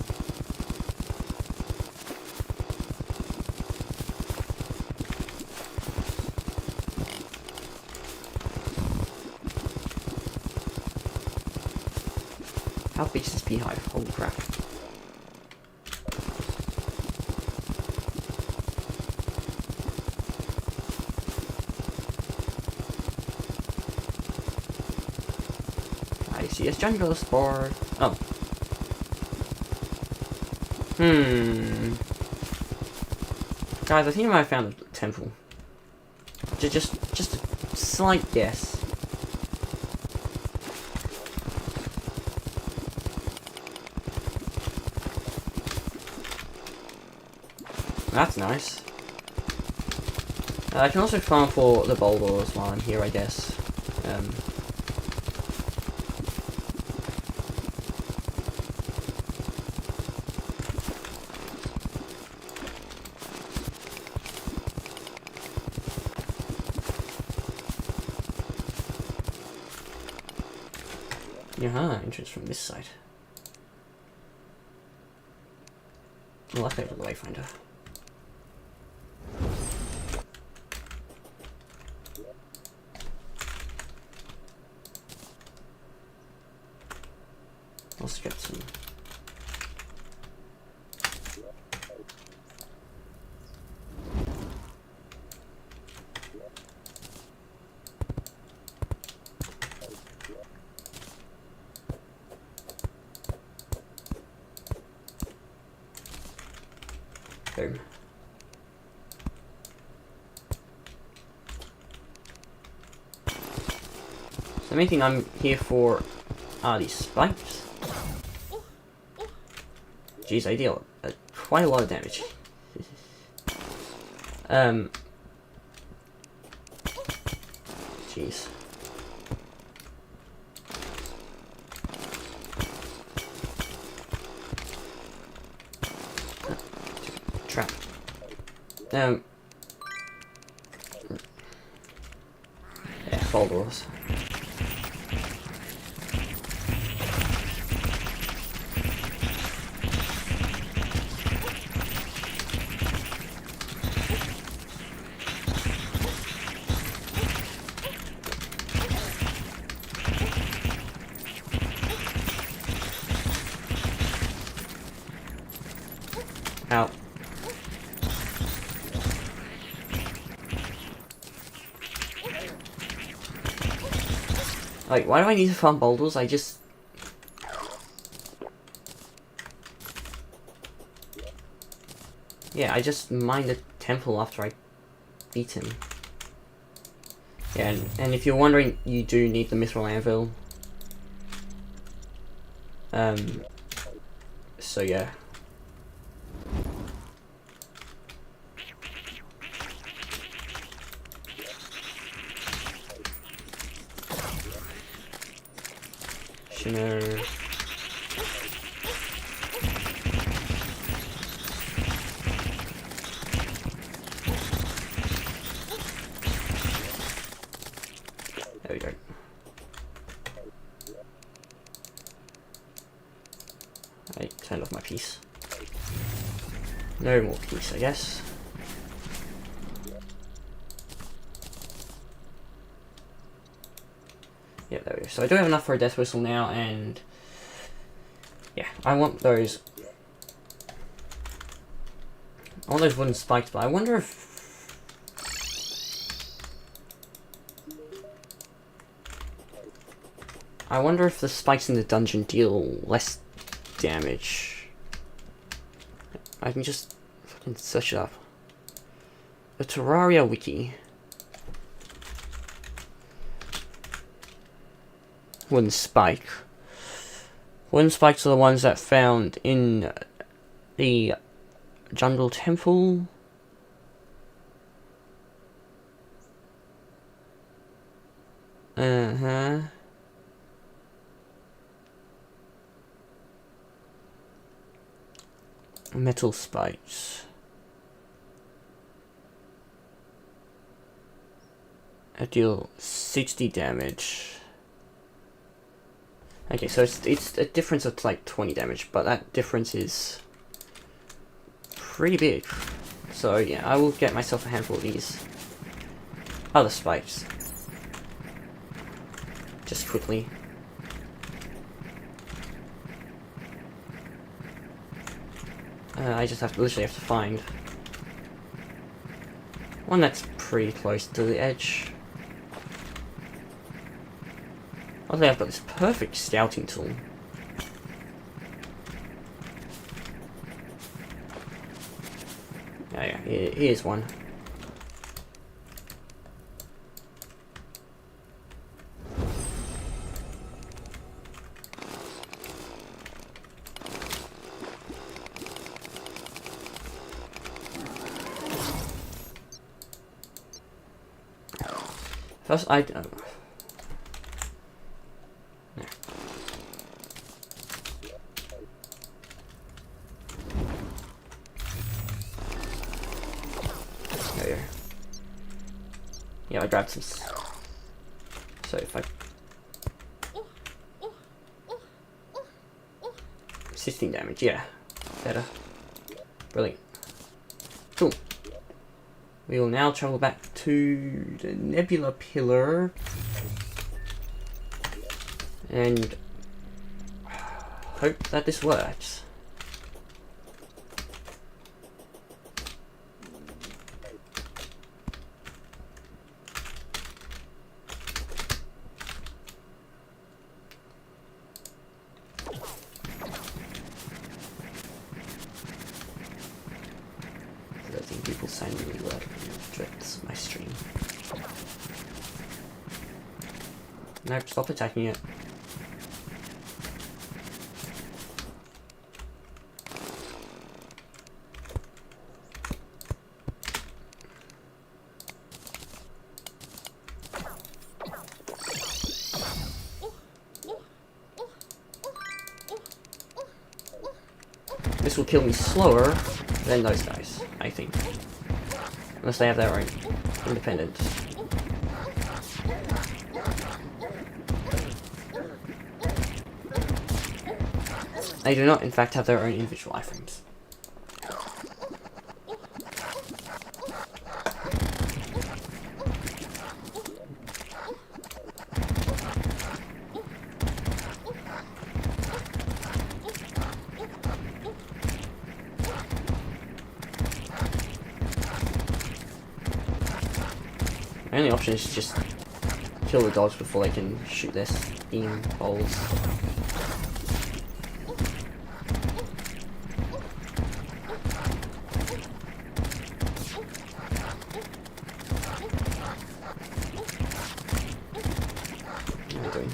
How big is this beehive? Holy crap. Is jungle spore? Oh. Guys, I think I might have found a temple. Just a slight guess. That's nice. I can also farm for the boulders while I'm here, I guess. Yeah, entrance from this side. Well, that's over the wayfinder. Let's get some. Boom. So the main thing I'm here for are these spikes. Jeez, I deal quite a lot of damage. Jeez. Trap. Yeah, fall doors. Out. Like, why do I need to farm boulders? I just... Yeah, I just mined the temple after I beat him. Yeah, and if you're wondering, you do need the mithril anvil. So yeah. Shimmer. There we go. I turned off my piece. No more piece, I guess. Yeah, there we go. So I do have enough for a death whistle now, and yeah, I want those. I want those wooden spikes, but I wonder if the spikes in the dungeon deal less damage. I can just fucking search it up. The Terraria wiki. Wooden spike. Wooden spikes are the ones that found in the jungle temple. Metal spikes. I deal 60 damage. Okay, so it's a difference of like 20 damage, but that difference is pretty big. So yeah, I will get myself a handful of these other spikes. Just quickly. I just literally have to find one that's pretty close to the edge. Luckily I've got this perfect scouting tool. Oh yeah, here's one. First, I don't. No. There you go. Yeah, I grabbed some. So if I 16 damage, yeah, better. Brilliant. Cool. We will now travel back to the Nebula Pillar and hope that this works. I think people sound really loud and directs my stream. Nope, stop attacking it. This will kill me slower than those guys, I think. Unless they have their own independence. They do not, in fact, have their own individual iframes. The only option is to just kill the dogs before they can shoot their steam bolts. What am I doing?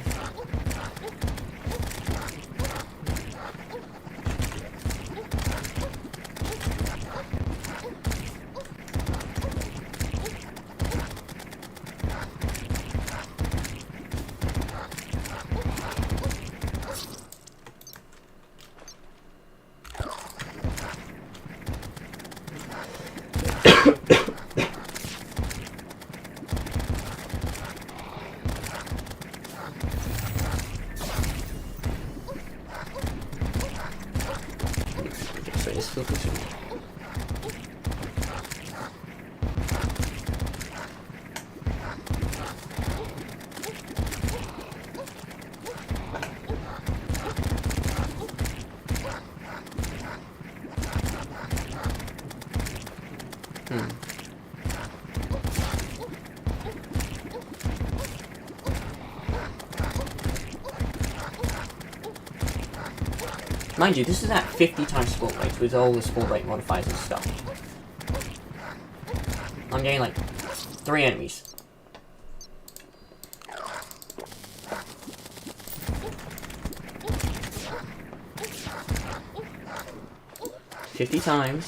Mind you, this is at 50 times spawn rate with all the spawn rate modifiers and stuff. I'm getting like 3 enemies. $50 times.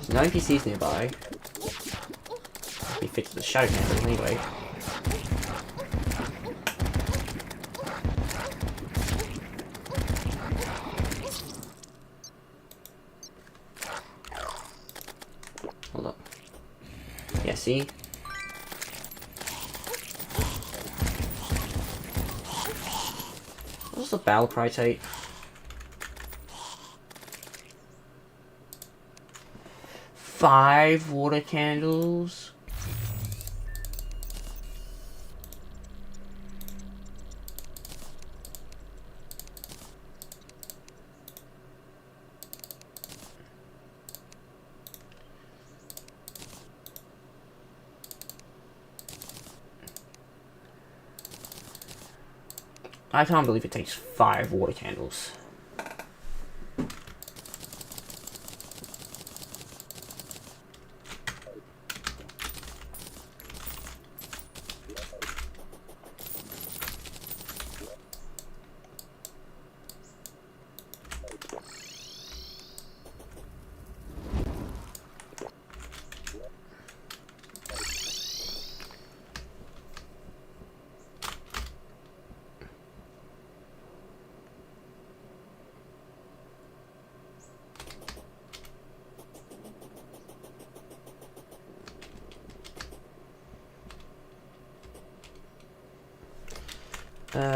There's no NPCs nearby. Be fit to the shadow candle anyway. Hold up. Yeah, see? What's the battle cry take? 5 water candles. I can't believe it takes 5 water candles.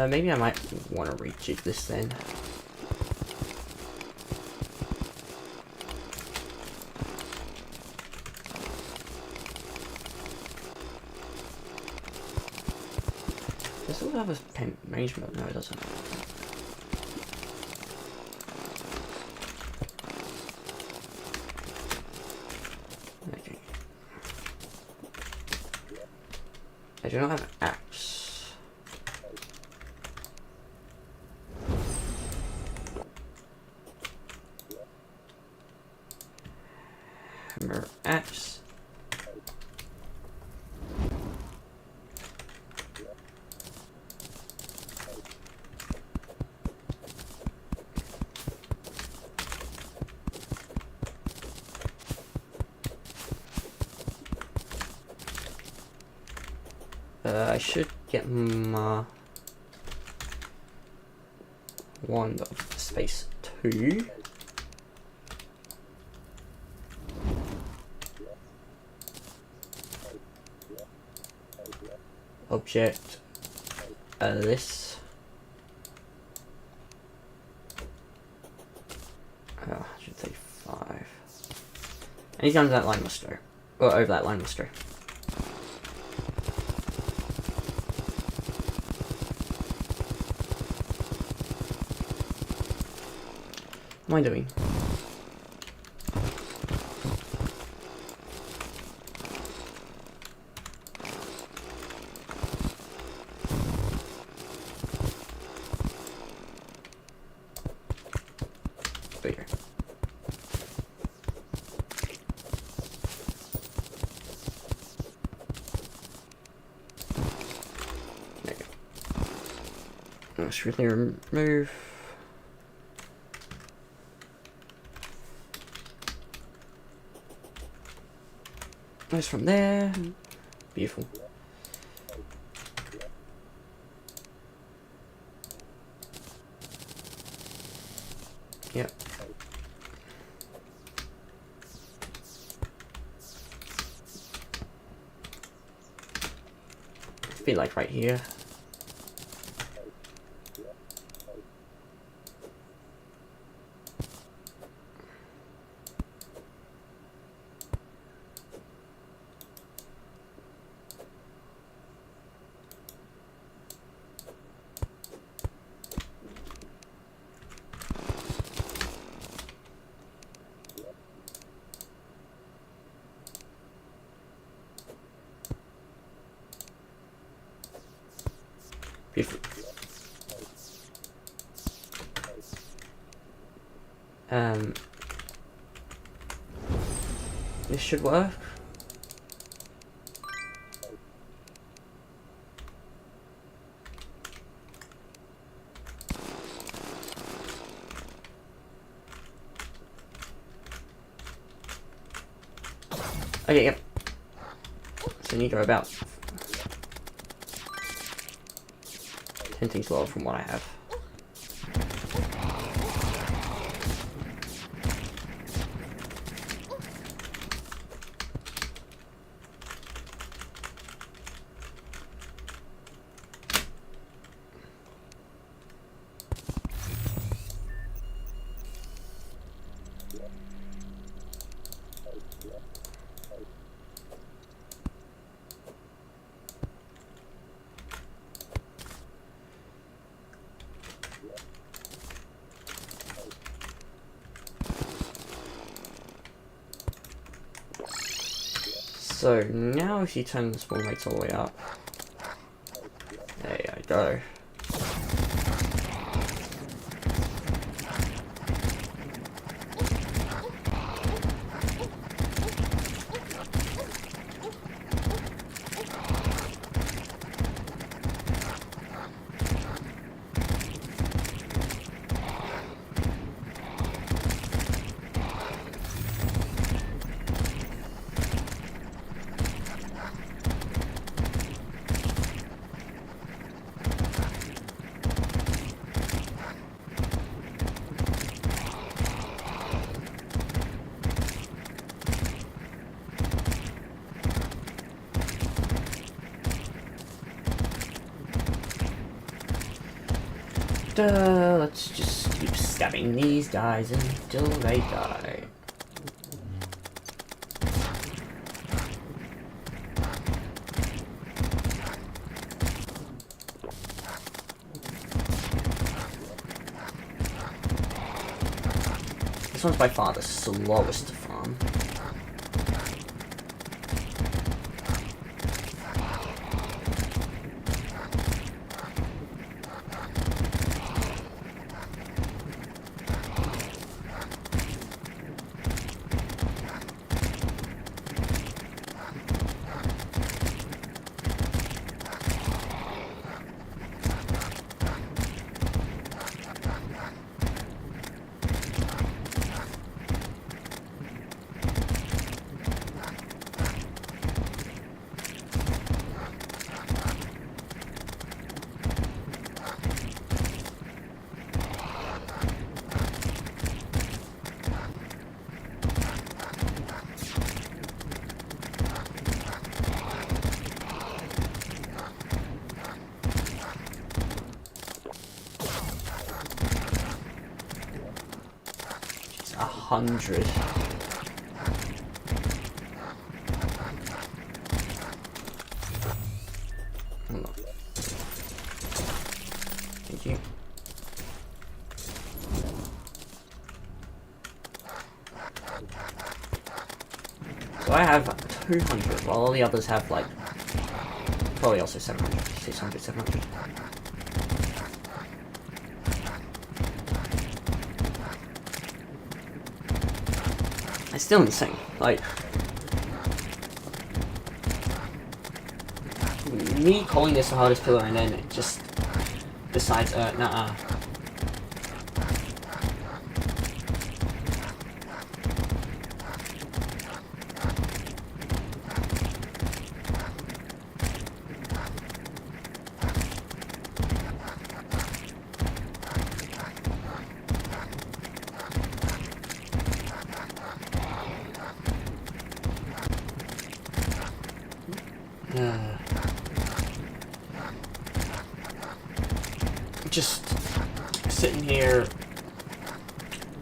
Maybe I might want to rejig this then. Does it have a pen range mode? No, it doesn't. Okay. I do not have apps. Apps. I should get my wand of space 2. Object this. Oh, I should say 5. Anytime that line must go. Or over that line must go. What am I doing? Let's really remove. Nice from there. Beautiful. Yep. Be like right here. Beautiful. This should work. Okay, yep. So Nycro about 10 things lower from what I have. So now if you turn the spawn rates all the way up, there you go. let's just keep stabbing these guys until they die. This one's by far the slowest to farm. It's 100. Thank you. So I have 200, while all the others have like probably also 700, 600, 700. It's still insane. Like, me calling this the hardest pillar and then it just decides, nah. Just sitting here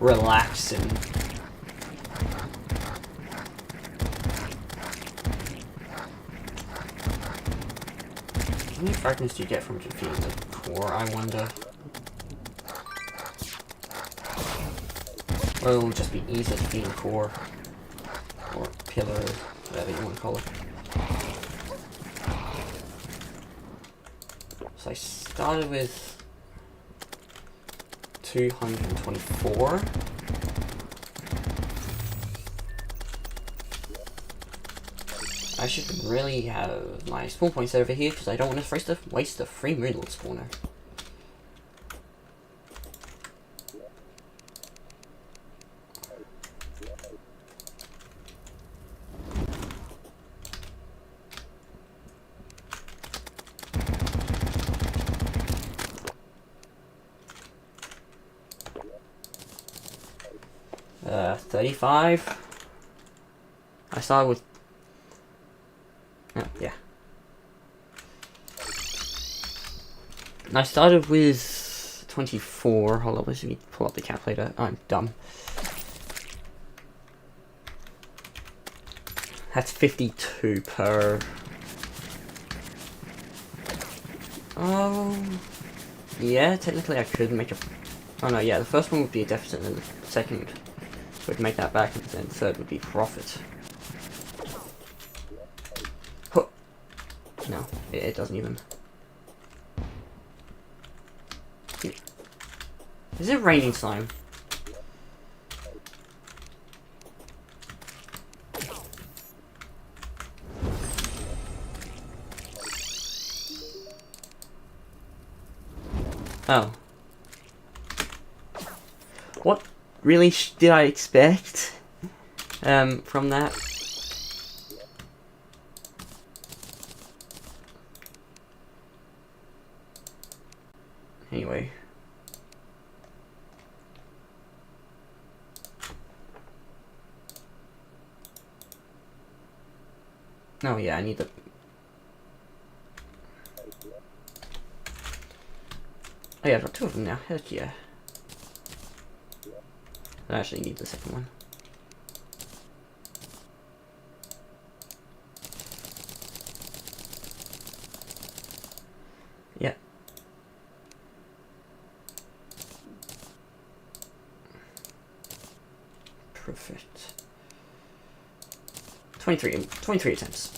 relaxing. How many fragments do you get from defeating the core, I wonder? Or it'll just be easier to defeat the core. Or pillar, whatever you want to call it. So I started with 224. I should really have my spawn points over here because I don't want to waste a free Moonlord spawner. Uh, 35. I started with... Oh, yeah. I started with 24. Hold on, let me pull up the calculator. I'm dumb. That's 52 per... Oh... Yeah, technically I could make a... Oh no, yeah, the first one would be a deficit and the second would make that back and then the third would be profit. Huh. No, it doesn't even. Is it raining slime? Oh. What really did I expect from that? Anyway. Oh yeah, I need the... Oh yeah, I've got 2 of them now. Heck yeah. I actually need the second one. Yeah. Perfect. 23 attempts.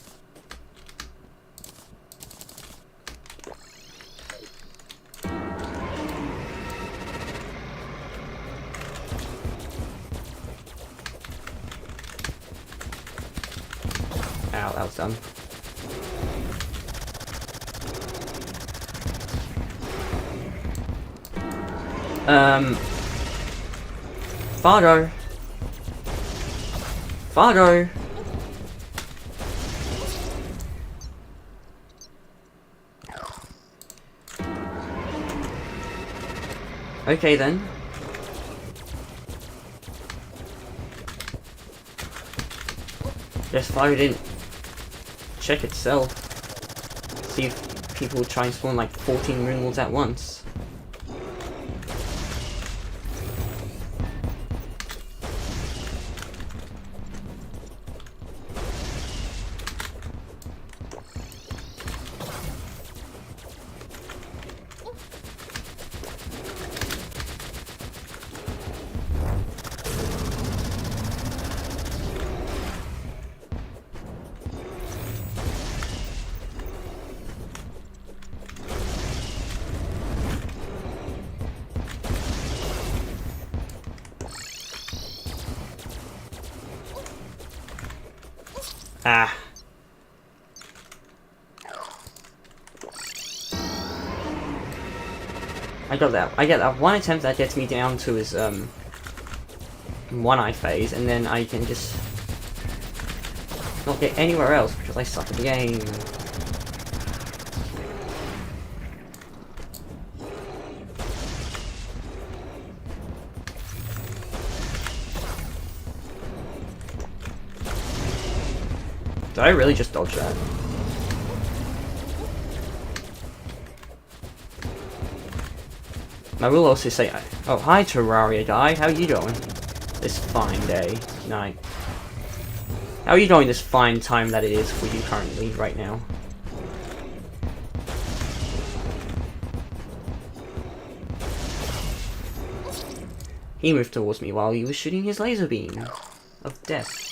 Ow, that was dumb. Fargo. Fargo. Okay then. Guess Fargo didn't check itself. See if people would try and spawn like 14 moon lords at once. Ah. I got that. I get that one attempt that gets me down to his one-eye phase, and then I can just not get anywhere else because I suck at the game. Did I really just dodge that? I will also say, oh hi Terraria guy, how you doing? This fine day, night. How are you doing this fine time that it is for you currently, right now? He moved towards me while he was shooting his laser beam of death.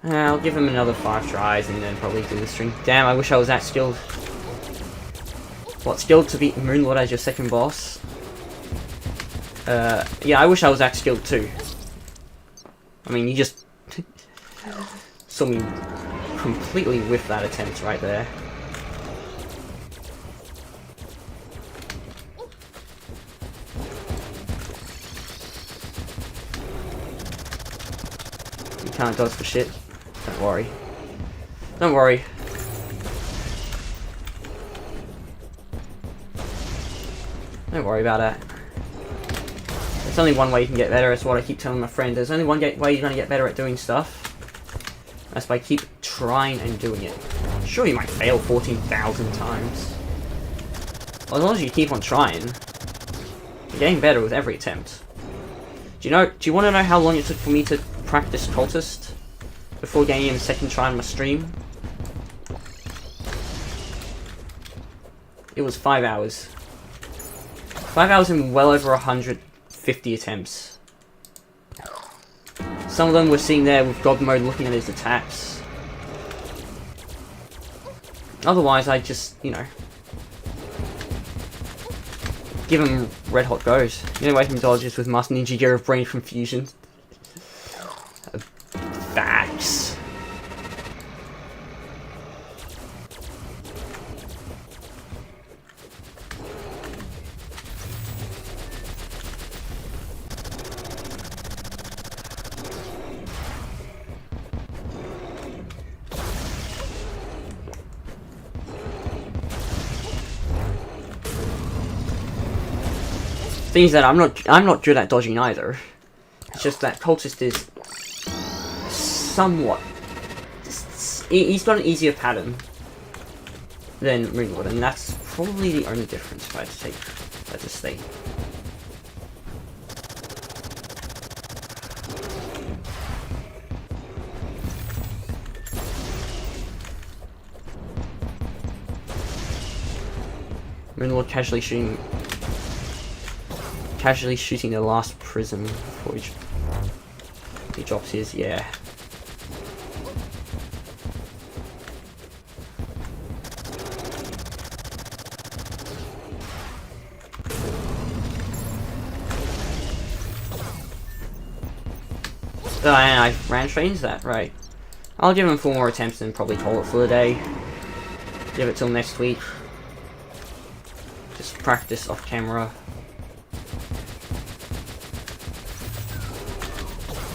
I'll give him another 5 tries and then probably do the string. Damn, I wish I was that skilled. What, skilled to beat Moonlord as your second boss? Yeah, I wish I was that skilled too. I mean, you just saw me completely whiff that attempt right there. You can't dodge for shit. Don't worry. Don't worry. Don't worry about that. There's only one way you can get better, that's what I keep telling my friend. There's only one way you're going to get better at doing stuff. That's by keep trying and doing it. Sure, you might fail 14,000 times. Well, as long as you keep on trying, you're getting better with every attempt. Do you want to know how long it took for me to practice Cultist before getting in the second try on my stream? It was 5 hours. 5 hours and well over 150 attempts. Some of them were sitting there with God mode looking at his attacks. Otherwise, I just, you know, give him red hot goes. The only way I can dodge is with Master Ninja Gear of Brain Confusion. Facts. Things that I'm not good at dodging either. It's just that Cultist is somewhat. He's got an easier pattern. than Moonwood, and that's probably the only difference if I had to state. Moonwood casually shooting the last prism before he drops his, yeah. Oh, and I ran straight into that, right. I'll give him 4 more attempts and probably call it for the day. Give it till next week. Just practice off camera.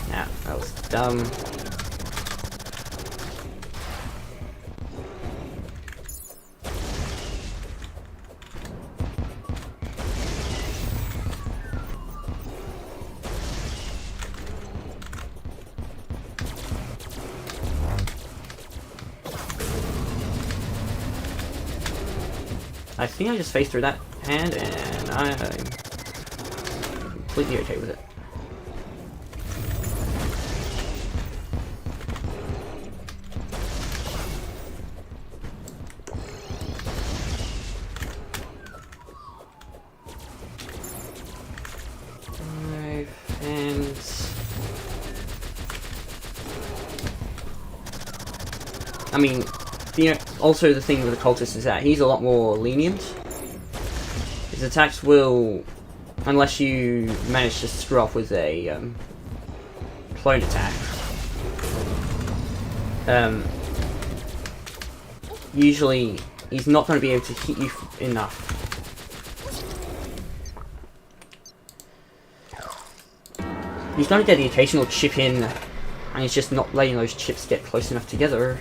Nah, that was dumb. I think I just faced through that hand, and I'm completely okay with it. I mean, also the thing with the Cultist is that he's a lot more lenient. His attacks will, unless you manage to screw up with a clone attack, usually he's not going to be able to hit you enough. He's going to get the occasional chip in, and he's just not letting those chips get close enough together.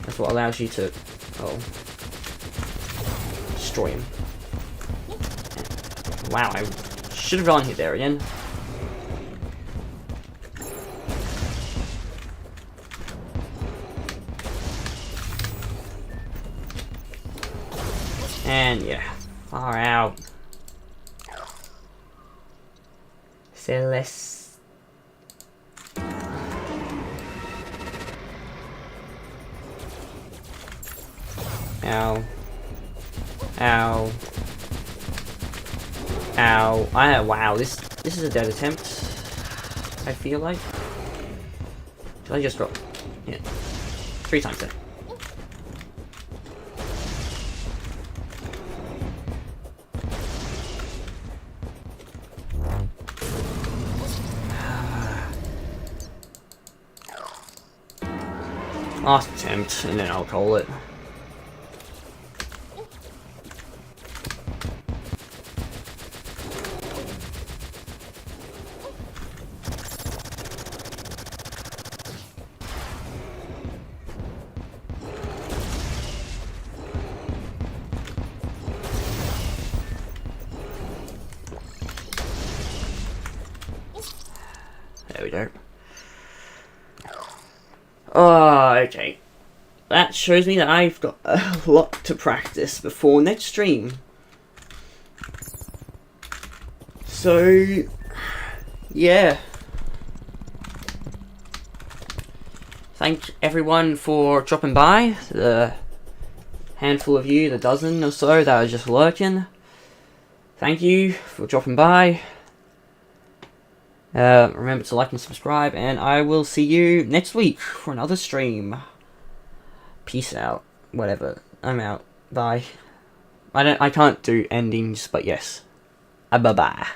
That's what allows you to, destroy him. Wow, I should have gone hit there again. And yeah, far out. Celeste. Ow. Ow. Ow. Wow, this is a dead attempt, I feel like. Did I just drop? Yeah. 3 times then. Last attempt, and then I'll call it. There we go. Oh, okay. That shows me that I've got a lot to practice before next stream. So, yeah. Thank everyone for dropping by. The handful of you, the dozen or so that are just lurking. Thank you for dropping by. Remember to like and subscribe, and I will see you next week for another stream. Peace out. Whatever. I'm out. Bye. I can't do endings, but yes. Bye-bye.